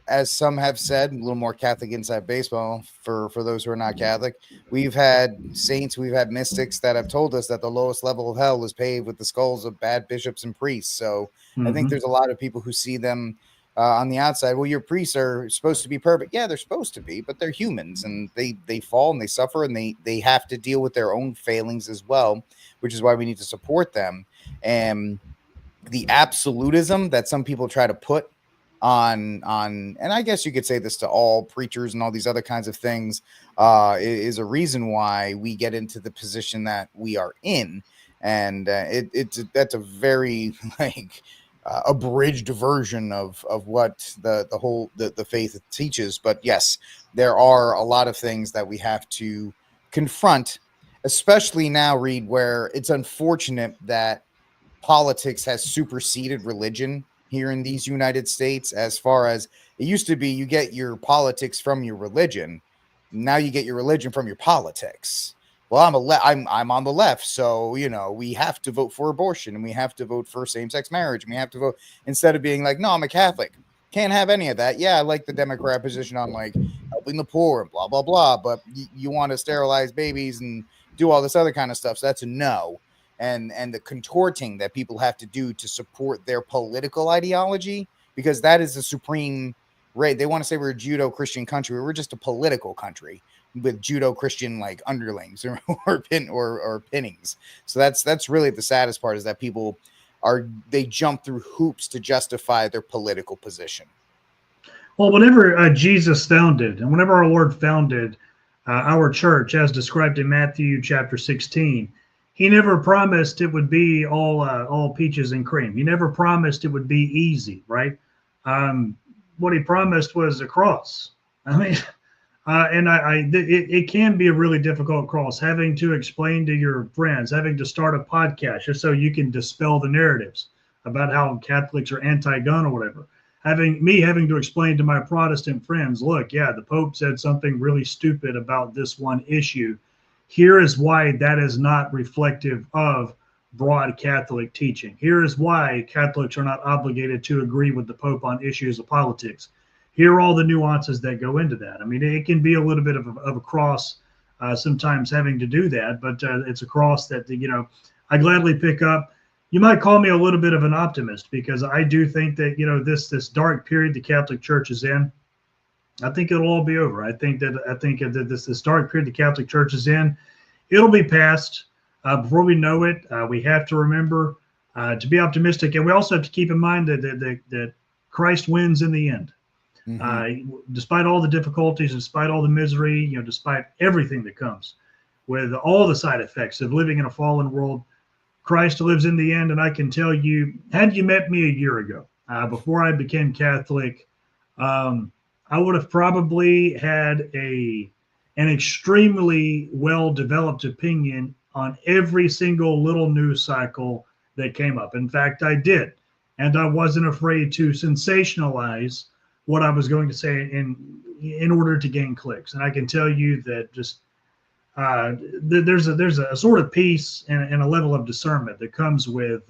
as some have said, a little more Catholic inside baseball for those who are not Catholic. We've had saints, we've had mystics that have told us that the lowest level of hell is paved with the skulls of bad bishops and priests. So I think there's a lot of people who see them on the outside. Well, your priests are supposed to be perfect. Yeah, they're supposed to be, but they're humans, and they fall and they suffer, and they have to deal with their own failings as well, which is why we need to support them. And the absolutism that some people try to put on, and I guess you could say this to all preachers and all these other kinds of things, is a reason why we get into the position that we are in. And that's a very abridged version of what the faith teaches. But yes, there are a lot of things that we have to confront, especially now, Reed, where it's unfortunate that politics has superseded religion here in these United States. As far as it used to be, you get your politics from your religion. Now you get your religion from your politics. Well, I'm on the left, so we have to vote for abortion, and we have to vote for same-sex marriage, and we have to vote, instead of being like, no, I'm a Catholic, can't have any of that. Yeah, I like the Democrat position on like helping the poor and blah blah blah, but you want to sterilize babies and do all this other kind of stuff, so that's a no. And the contorting that people have to do to support their political ideology, because that is the supreme right. They want to say we're a Judo-Christian country. We're just a political country with Judo-Christian like underlings or pinnings. So that's really the saddest part, is that people they jump through hoops to justify their political position. Well, whenever Jesus founded, and whenever our Lord founded our church, as described in Matthew chapter 16, he never promised it would be all peaches and cream. He never promised it would be easy, right? What he promised was a cross. I mean, it can be a really difficult cross, having to explain to your friends, having to start a podcast just so you can dispel the narratives about how Catholics are anti-gun or whatever. Having to explain to my Protestant friends, look, yeah, the Pope said something really stupid about this one issue. Here is why that is not reflective of broad Catholic teaching. Here is why Catholics are not obligated to agree with the Pope on issues of politics. Here are all the nuances that go into that. I mean, it can be a little bit of a cross sometimes having to do that, but it's a cross that, I gladly pick up. You might call me a little bit of an optimist, because I do think that, this dark period the Catholic Church is in, I think it'll all be over. I think that this dark period the Catholic Church is in, it'll be past before we know it. We have to remember to be optimistic, and we also have to keep in mind that Christ wins in the end. Mm-hmm. Despite all the difficulties, despite all the misery, despite everything that comes with all the side effects of living in a fallen world, Christ lives in the end. And I can tell you, had you met me a year ago, before I became Catholic, I would have probably had an extremely well-developed opinion on every single little news cycle that came up. In fact, I did. And I wasn't afraid to sensationalize what I was going to say in order to gain clicks. And I can tell you that just there's a sort of peace and a level of discernment that comes with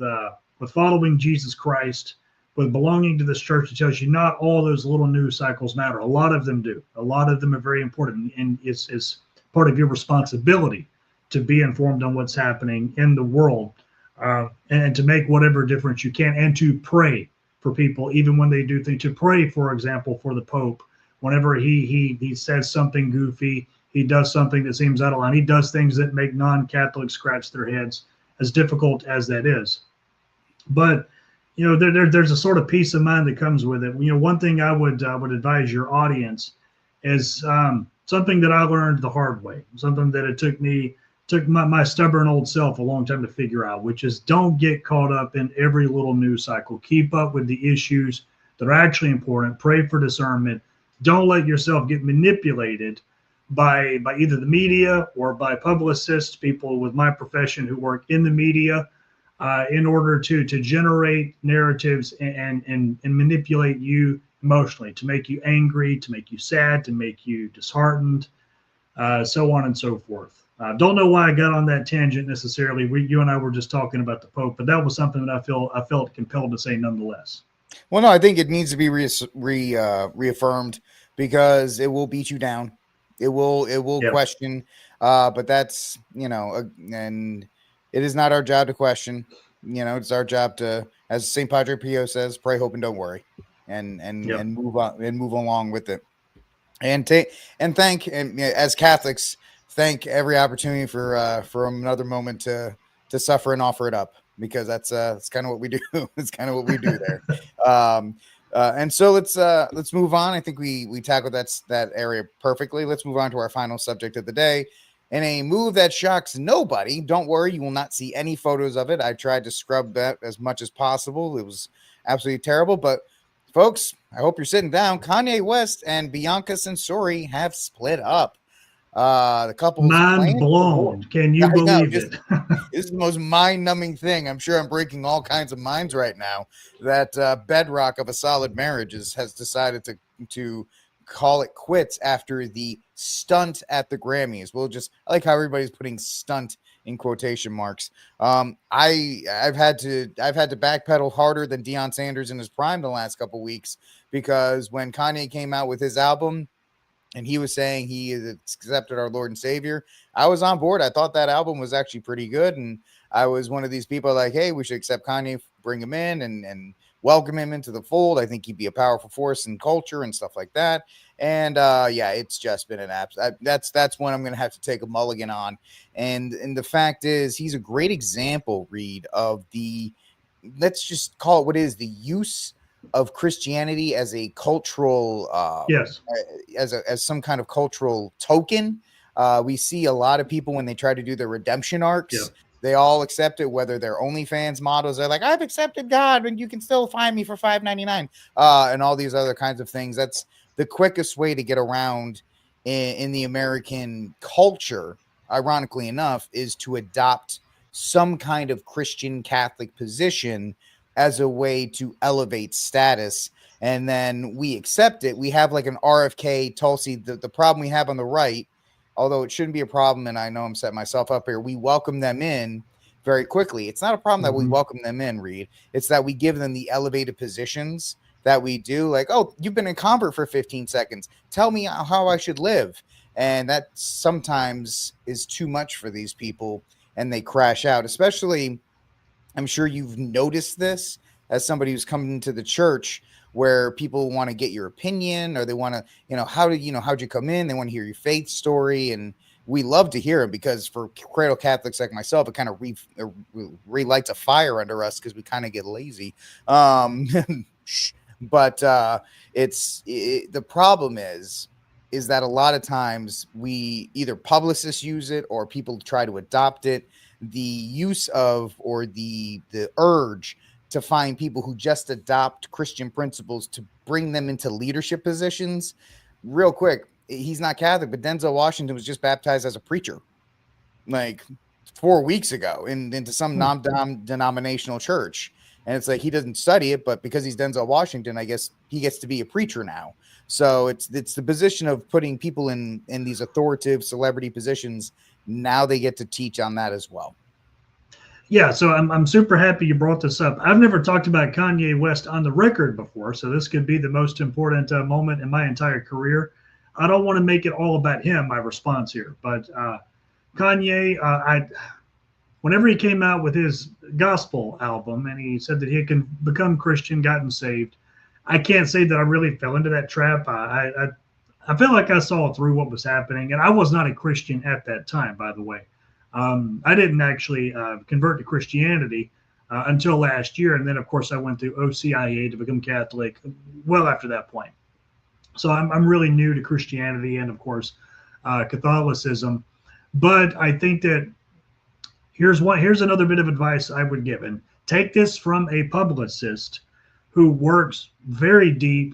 following Jesus Christ, with belonging to this church. That tells you not all those little news cycles matter. A lot of them do. A lot of them are very important, and it's part of your responsibility to be informed on what's happening in the world, and to make whatever difference you can, and to pray for people, even when they do things. To pray, for example, for the Pope, whenever he says something goofy, he does something that seems out of line, he does things that make non-Catholics scratch their heads, as difficult as that is. But there's a sort of peace of mind that comes with it. One thing I would advise your audience is something that I learned the hard way, something that it took my stubborn old self a long time to figure out, which is don't get caught up in every little news cycle. Keep up with the issues that are actually important. Pray for discernment. Don't let yourself get manipulated by either the media or by publicists, people with my profession who work in the media, in order to generate narratives and manipulate you emotionally, to make you angry, to make you sad, to make you disheartened, so on and so forth. Don't know why I got on that tangent necessarily. You and I were just talking about the Pope, but that was something that I felt compelled to say nonetheless. Well, no, I think it needs to be reaffirmed, because it will beat you down. It will yep. Question, but that's, and it is not our job to question. It's our job to, as St. Padre Pio says, pray, hope, and don't worry, and yep. and move on and move along with it, and thank, and as Catholics, thank every opportunity for another moment to suffer and offer it up, because that's kind of what we do. It's kind of what we do there. And so let's move on. I think we tackled that area perfectly. Let's move on to our final subject of the day. In a move that shocks nobody, don't worry, you will not see any photos of it. I tried to scrub that as much as possible. It was absolutely terrible. But folks, I hope you're sitting down. Kanye West and Bianca Censori have split up. The couple's Mind blown. Can you believe it? This is the most mind-numbing thing. I'm sure I'm breaking all kinds of minds right now. That bedrock of a solid marriage has decided to call it quits after the stunt at the Grammys. I like how everybody's putting stunt in quotation marks. I've had to backpedal harder than Deion Sanders in his prime the last couple weeks, because when Kanye came out with his album and he was saying he has accepted our Lord and Savior, I was on board. I thought that album was actually pretty good. And I was one of these people like, hey, we should accept Kanye, bring him in and welcome him into the fold. I think he'd be a powerful force in culture and stuff like that. And it's just been an that's one I'm going to have to take a mulligan on. And the fact is, he's a great example, Reed, of let's just call it what is the use of Christianity as a cultural, yes, as some kind of cultural token. We see a lot of people when they try to do their redemption arcs, yeah, they all accept it, whether they're OnlyFans models. They're like, I've accepted God, and you can still find me for $5.99, and all these other kinds of things. That's the quickest way to get around in the American culture, ironically enough, is to adopt some kind of Christian Catholic position as a way to elevate status. And then we accept it. We have like an RFK Tulsi. The problem we have on the right, although it shouldn't be a problem, and I know I'm setting myself up here, we welcome them in very quickly. It's not a problem that we welcome them in, Reed. It's that we give them the elevated positions that we do. Like, oh, you've been a convert for 15 seconds. Tell me how I should live. And that sometimes is too much for these people, and they crash out. Especially, I'm sure you've noticed this as somebody who's coming into the church, where people want to get your opinion, or they want to, how'd you come in? They want to hear your faith story. And we love to hear it, because for cradle Catholics like myself, it kind of relights a fire under us, because we kind of get lazy. But the problem is that a lot of times we either publicists use it or people try to adopt it. The use of, or the urge to find people who just adopt Christian principles to bring them into leadership positions. Real quick, he's not Catholic, but Denzel Washington was just baptized as a preacher like 4 weeks ago into some non-denominational church. And it's like, he doesn't study it, but because he's Denzel Washington, I guess he gets to be a preacher now. So it's the position of putting people in these authoritative celebrity positions. Now they get to teach on that as well. Yeah, so I'm super happy you brought this up. I've never talked about Kanye West on the record before, so this could be the most important moment in my entire career. I don't want to make it all about him, my response here, but Kanye, whenever he came out with his gospel album and he said that he had become Christian, gotten saved, I can't say that I really fell into that trap. I felt like I saw through what was happening, and I was not a Christian at that time, by the way. I didn't actually convert to Christianity until last year. And then, of course, I went through OCIA to become Catholic well after that point. So I'm really new to Christianity and, of course, Catholicism. But I think that here's another bit of advice I would give. And take this from a publicist who works very deep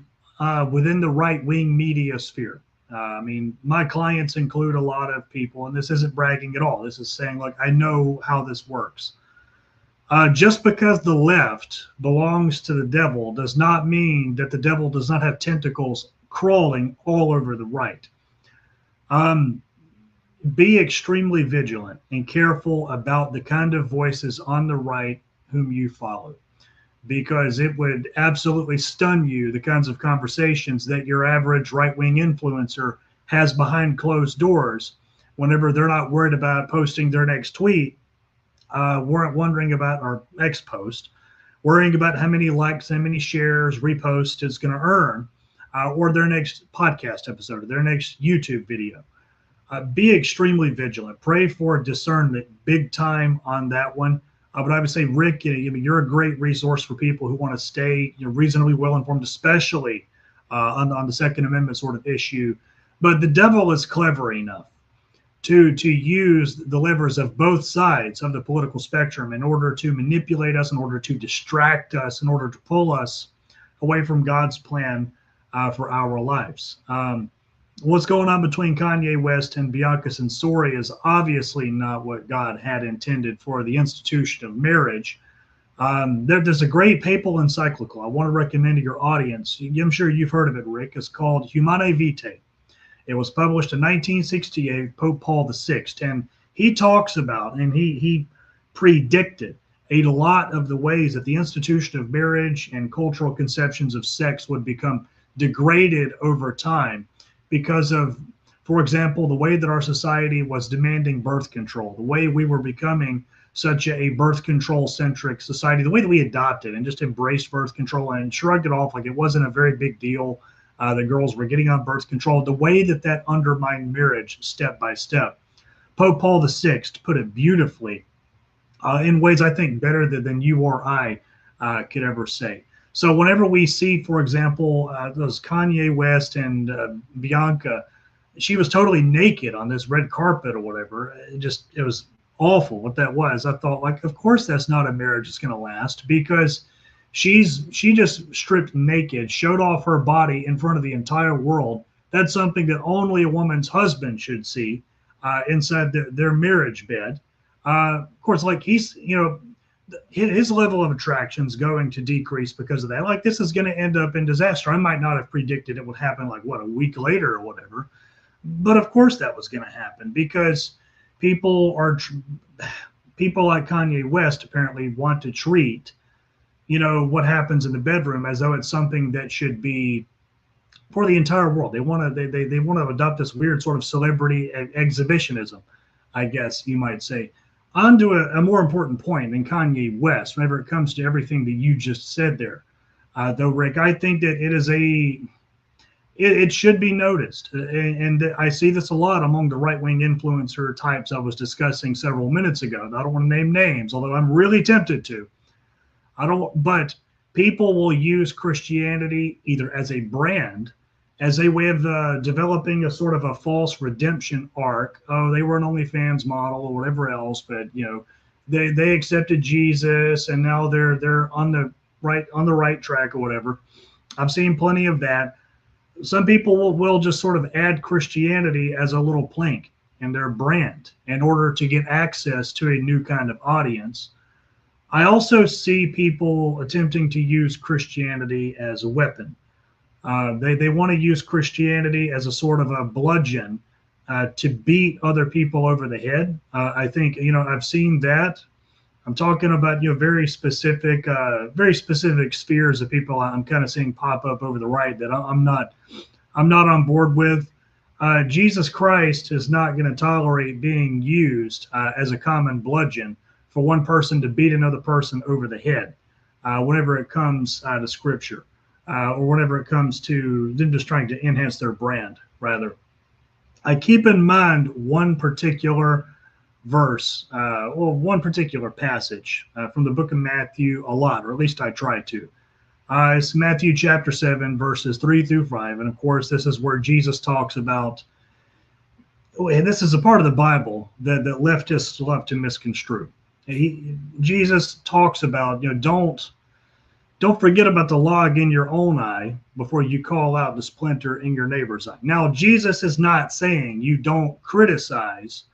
within the right-wing media sphere. I mean, my clients include a lot of people, and this isn't bragging at all. This is saying, look, I know how this works. Just because the left belongs to the devil does not mean that the devil does not have tentacles crawling all over the right. Be extremely vigilant and careful about the kind of voices on the right whom you follow, because it would absolutely stun you, the kinds of conversations that your average right-wing influencer has behind closed doors whenever they're not worried about posting their next tweet, weren't wondering about our next post, worrying about how many likes, how many shares, reposts it's going to earn, or their next podcast episode, or their next YouTube video. Be extremely vigilant. Pray for discernment big time on that one. But I would say, Rick, you're a great resource for people who want to stay reasonably well informed, especially on the Second Amendment sort of issue. But the devil is clever enough to use the levers of both sides of the political spectrum in order to manipulate us, in order to distract us, in order to pull us away from God's plan for our lives. What's going on between Kanye West and Bianca Censori is obviously not what God had intended for the institution of marriage. There's a great papal encyclical I want to recommend to your audience. I'm sure you've heard of it, Rick. It's called Humanae Vitae. It was published in 1968, Pope Paul VI, and he talks about, and he predicted a lot of the ways that the institution of marriage and cultural conceptions of sex would become degraded over time because of, for example, the way that our society was demanding birth control, the way we were becoming such a birth control centric society, the way that we adopted and just embraced birth control and shrugged it off like it wasn't a very big deal. The girls were getting on birth control, the way that undermined marriage step by step. Pope Paul VI put it beautifully in ways I think better than you or I could ever say. So whenever we see, for example, those Kanye West and Bianca, she was totally naked on this red carpet or whatever. It was awful what that was. I thought, like, of course that's not a marriage that's going to last, because she just stripped naked, showed off her body in front of the entire world. That's something that only a woman's husband should see inside their marriage bed. Of course, like his level of attraction is going to decrease because of that. Like, this is going to end up in disaster. I might not have predicted it would happen like a week later or whatever, but of course that was going to happen because people like Kanye West apparently want to treat what happens in the bedroom as though it's something that should be for the entire world. They want to adopt this weird sort of celebrity exhibitionism, I guess you might say. On to a more important point than Kanye West, whenever it comes to everything that you just said there, though, Rick, I think that it should be noticed, and I see this a lot among the right-wing influencer types I was discussing several minutes ago. I don't want to name names, although I'm really tempted to. But people will use Christianity either as a brand, as a way of developing a sort of a false redemption arc. Oh, they were an OnlyFans model or whatever else, but they accepted Jesus and now they're on the right track or whatever. I've seen plenty of that. Some people will just sort of add Christianity as a little plank in their brand in order to get access to a new kind of audience. I also see people attempting to use Christianity as a weapon. They want to use Christianity as a sort of a bludgeon to beat other people over the head. I think, I've seen that. I'm talking about, very specific spheres of people I'm kind of seeing pop up over the right that I'm not on board with. Jesus Christ is not going to tolerate being used as a common bludgeon for one person to beat another person over the head whenever it comes to scripture or whenever it comes to them just trying to enhance their brand, rather. I keep in mind one particular verse, one particular passage from the book of Matthew a lot, or at least I try to. It's Matthew chapter 7, verses 3-5. And of course, this is where Jesus talks about, and this is a part of the Bible that leftists love to misconstrue. Jesus talks about, don't forget about the log in your own eye before you call out the splinter in your neighbor's eye. Now, Jesus is not saying you don't criticize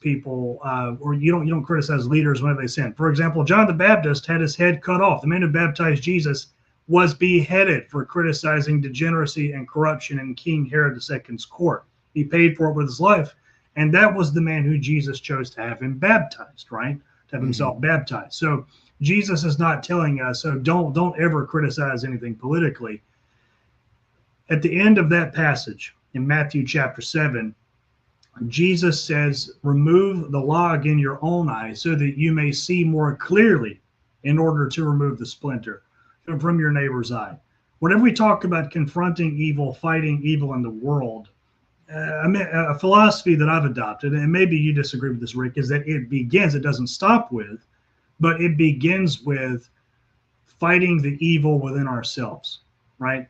people or you don't criticize leaders whenever they sin. For example, John the Baptist had his head cut off. The man who baptized Jesus was beheaded for criticizing degeneracy and corruption in King Herod II's court. He paid for it with his life. And that was the man who Jesus chose to have him baptized, right? To have himself baptized. So Jesus is not telling us, so don't ever criticize anything politically. At the end of that passage in Matthew chapter 7, Jesus says, remove the log in your own eye so that you may see more clearly in order to remove the splinter from your neighbor's eye. Whenever we talk about confronting evil, fighting evil in the world, I mean, a philosophy that I've adopted, and maybe you disagree with this, Rick, is that it doesn't stop with, but it begins with fighting the evil within ourselves, right?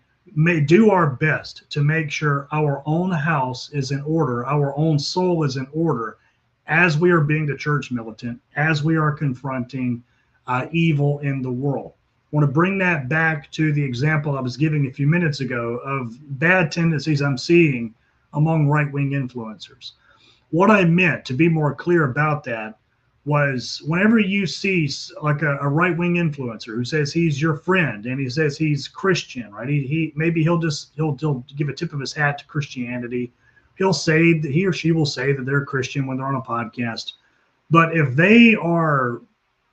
Do our best to make sure our own house is in order, our own soul is in order, as we are being the church militant, as we are confronting evil in the world. I want to bring that back to the example I was giving a few minutes ago of bad tendencies I'm seeing among right-wing influencers. What I meant, to be more clear about that, was whenever you see like a right-wing influencer who says he's your friend and he says he's Christian, right? He'll give a tip of his hat to Christianity. He'll say that he or she will say that they're Christian when they're on a podcast. But if they are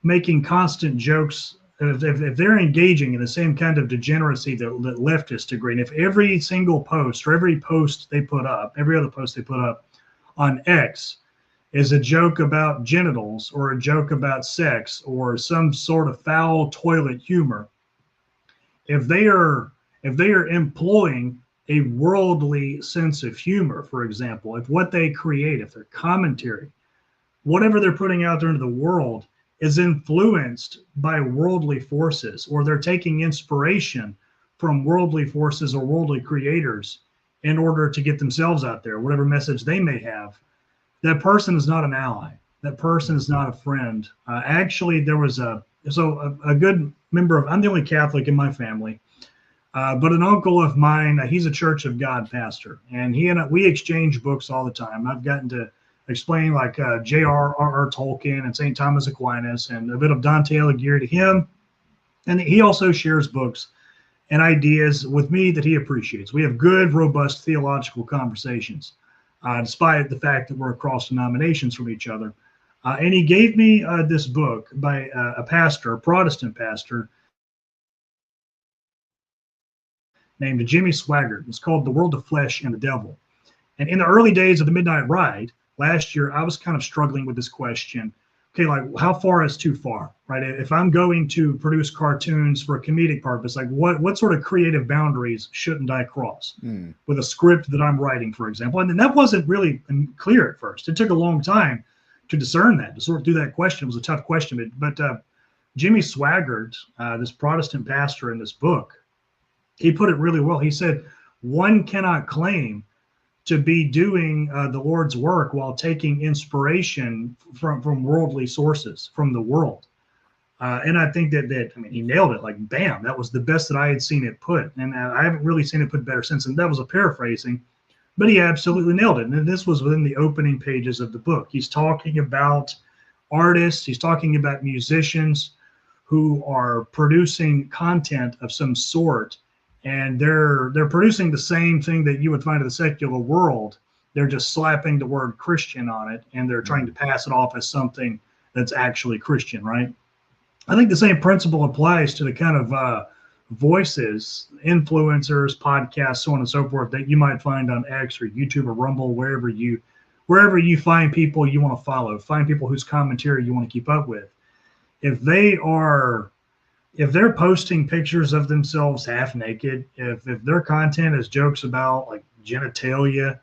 making constant jokes, if they're engaging in the same kind of degeneracy that leftists agree, and if every single post or every post they put up, every other post they put up on X is a joke about genitals or a joke about sex or some sort of foul toilet humor, if they are employing a worldly sense of humor, for example, if what they create, if their commentary, whatever they're putting out there into the world is influenced by worldly forces, or they're taking inspiration from worldly forces or worldly creators in order to get themselves out there, whatever message they may have, that person is not an ally. That person is not a friend. Actually, there was a good member of, I'm the only Catholic in my family, but an uncle of mine, he's a Church of God pastor, and we exchange books all the time. I've gotten to explain like J.R.R. Tolkien and St. Thomas Aquinas and a bit of Dante Alighieri to him. And he also shares books and ideas with me that he appreciates. We have good, robust theological conversations, despite the fact that we're across denominations from each other. And he gave me this book by a pastor, a Protestant pastor, named Jimmy Swaggart. It's called The World of Flesh and the Devil. And in the early days of the Midnight Ride, last year, I was kind of struggling with this question. Okay, like how far is too far, right? If I'm going to produce cartoons for a comedic purpose, like what sort of creative boundaries shouldn't I cross with a script that I'm writing, for example? And that wasn't really clear at first. It took a long time to discern that, to sort through that question. It was a tough question, but Jimmy Swaggart, this Protestant pastor in this book, he put it really well. He said, one cannot claim to be doing the Lord's work while taking inspiration from worldly sources, from the world. And I think that he nailed it. Like, bam, that was the best that I had seen it put. And I haven't really seen it put better since. And that was a paraphrasing, but he absolutely nailed it. And this was within the opening pages of the book. He's talking about artists. He's talking about musicians who are producing content of some sort. And they're producing the same thing that you would find in the secular world. They're just slapping the word Christian on it, and they're trying to pass it off as something that's actually Christian, right? I think the same principle applies to the kind of voices, influencers, podcasts, so on and so forth, that you might find on X or YouTube or Rumble, wherever you find people you want to follow, find people whose commentary you want to keep up with. If they're posting pictures of themselves half naked, if their content is jokes about like genitalia,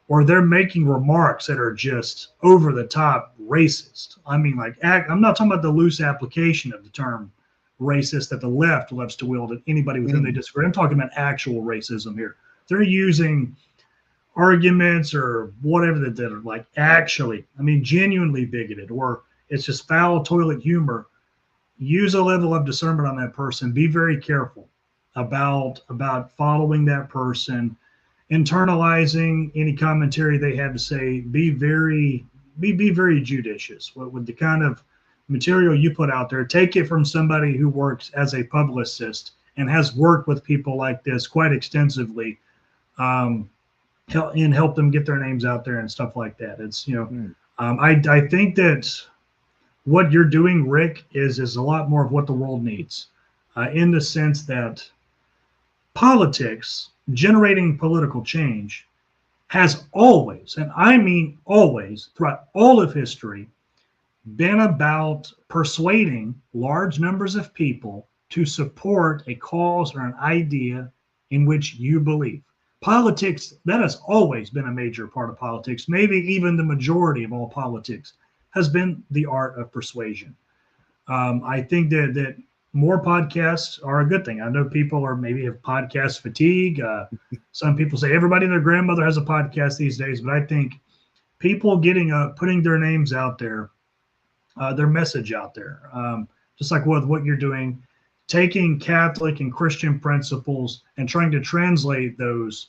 or they're making remarks that are just over the top racist. I mean, like, I'm not talking about the loose application of the term racist that the left loves to wield at anybody with whom they disagree. I'm talking about actual racism here. They're using arguments or whatever that are like actually, genuinely bigoted, or it's just foul toilet humor. Use a level of discernment on that person. Be very careful about following that person, internalizing any commentary they have to say. Be very judicious with the kind of material you put out there. Take it from somebody who works as a publicist and has worked with people like this quite extensively, and help them get their names out there and stuff like that. It's I think that what you're doing, Rick, is a lot more of what the world needs, in the sense that politics, generating political change, has always, and I mean always, throughout all of history, been about persuading large numbers of people to support a cause or an idea in which you believe. politics, that has always been a major part of politics. Maybe even the majority of all politics has been the art of persuasion. I think that more podcasts are a good thing. I know people are maybe have podcast fatigue. Some people say everybody and their grandmother has a podcast these days, but I think people getting up, putting their names out there, their message out there, just like what you're doing, taking Catholic and Christian principles and trying to translate those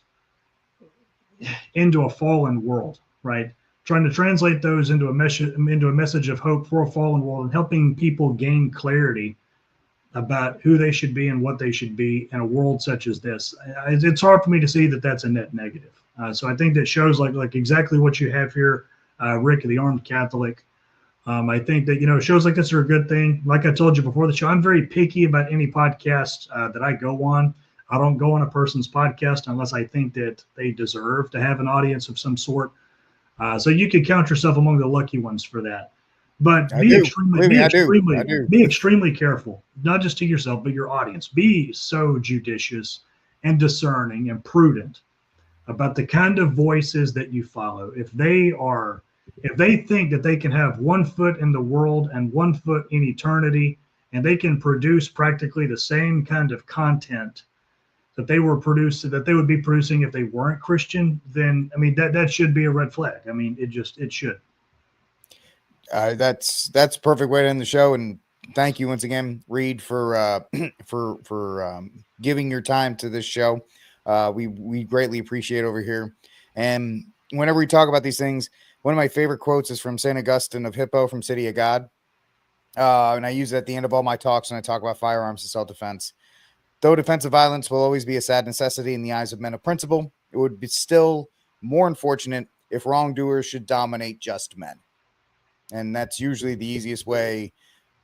into a fallen world, right? Trying to translate those into a message of hope for a fallen world, and helping people gain clarity about who they should be and what they should be in a world such as this. It's hard for me to see that that's a net negative. So I think that shows like exactly what you have here, Rick, the Armed Catholic. I think that, shows like this are a good thing. Like I told you before the show, I'm very picky about any podcast that I go on. I don't go on a person's podcast unless I think that they deserve to have an audience of some sort. So you could count yourself among the lucky ones for that. But be extremely careful, not just to yourself, but your audience. Be so judicious and discerning and prudent about the kind of voices that you follow. If they think that they can have 1 foot in the world and 1 foot in eternity, and they can produce practically the same kind of content that they would be producing if they weren't Christian, then that should be a red flag. It should. That's a perfect way to end the show. And thank you once again, Reed, for giving your time to this show. We greatly appreciate it over here. And whenever we talk about these things, one of my favorite quotes is from St. Augustine of Hippo from City of God. And I use it at the end of all my talks when I talk about firearms and self-defense. Though defensive violence will always be a sad necessity in the eyes of men of principle, it would be still more unfortunate if wrongdoers should dominate just men. And that's usually the easiest way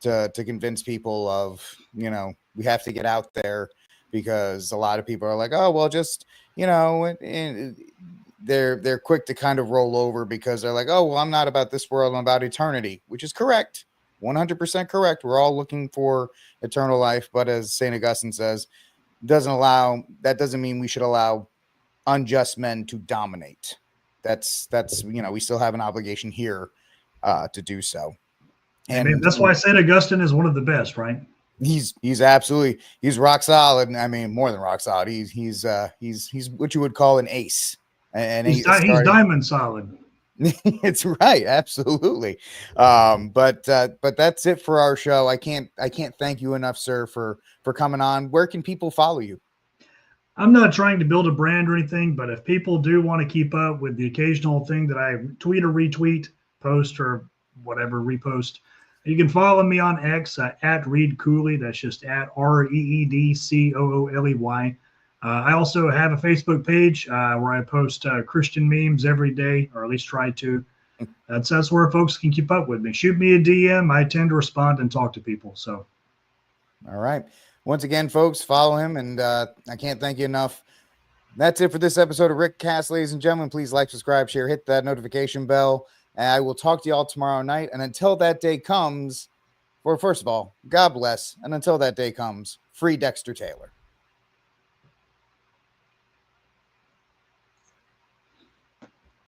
to convince people of, we have to get out there, because a lot of people are like, oh, well, just, they're quick to kind of roll over because they're like, oh, well, I'm not about this world, I'm about eternity, which is correct. 100% correct. We're all looking for eternal life. But as St. Augustine says, that doesn't mean we should allow unjust men to dominate. That's we still have an obligation here to do so. And that's why St. Augustine is one of the best, right? He's rock solid. More than rock solid. He's what you would call an ace. And he's diamond solid. It's right, absolutely. But that's it for our show. I can't thank you enough, sir, for coming on. Where can people follow you? I'm not trying to build a brand or anything, but if people do want to keep up with the occasional thing that I tweet or retweet, post or whatever, repost, you can follow me on X at Reed Cooley. That's just at ReedCooley. I also have a Facebook page where I post Christian memes every day, or at least try to. That's where folks can keep up with me. Shoot me a DM. I tend to respond and talk to people. So, all right. Once again, folks, follow him, and I can't thank you enough. That's it for this episode of Rickcast, ladies and gentlemen. Please like, subscribe, share, hit that notification bell, and I will talk to you all tomorrow night. And until that day comes, first of all, God bless, and until that day comes, free Dexter Taylor.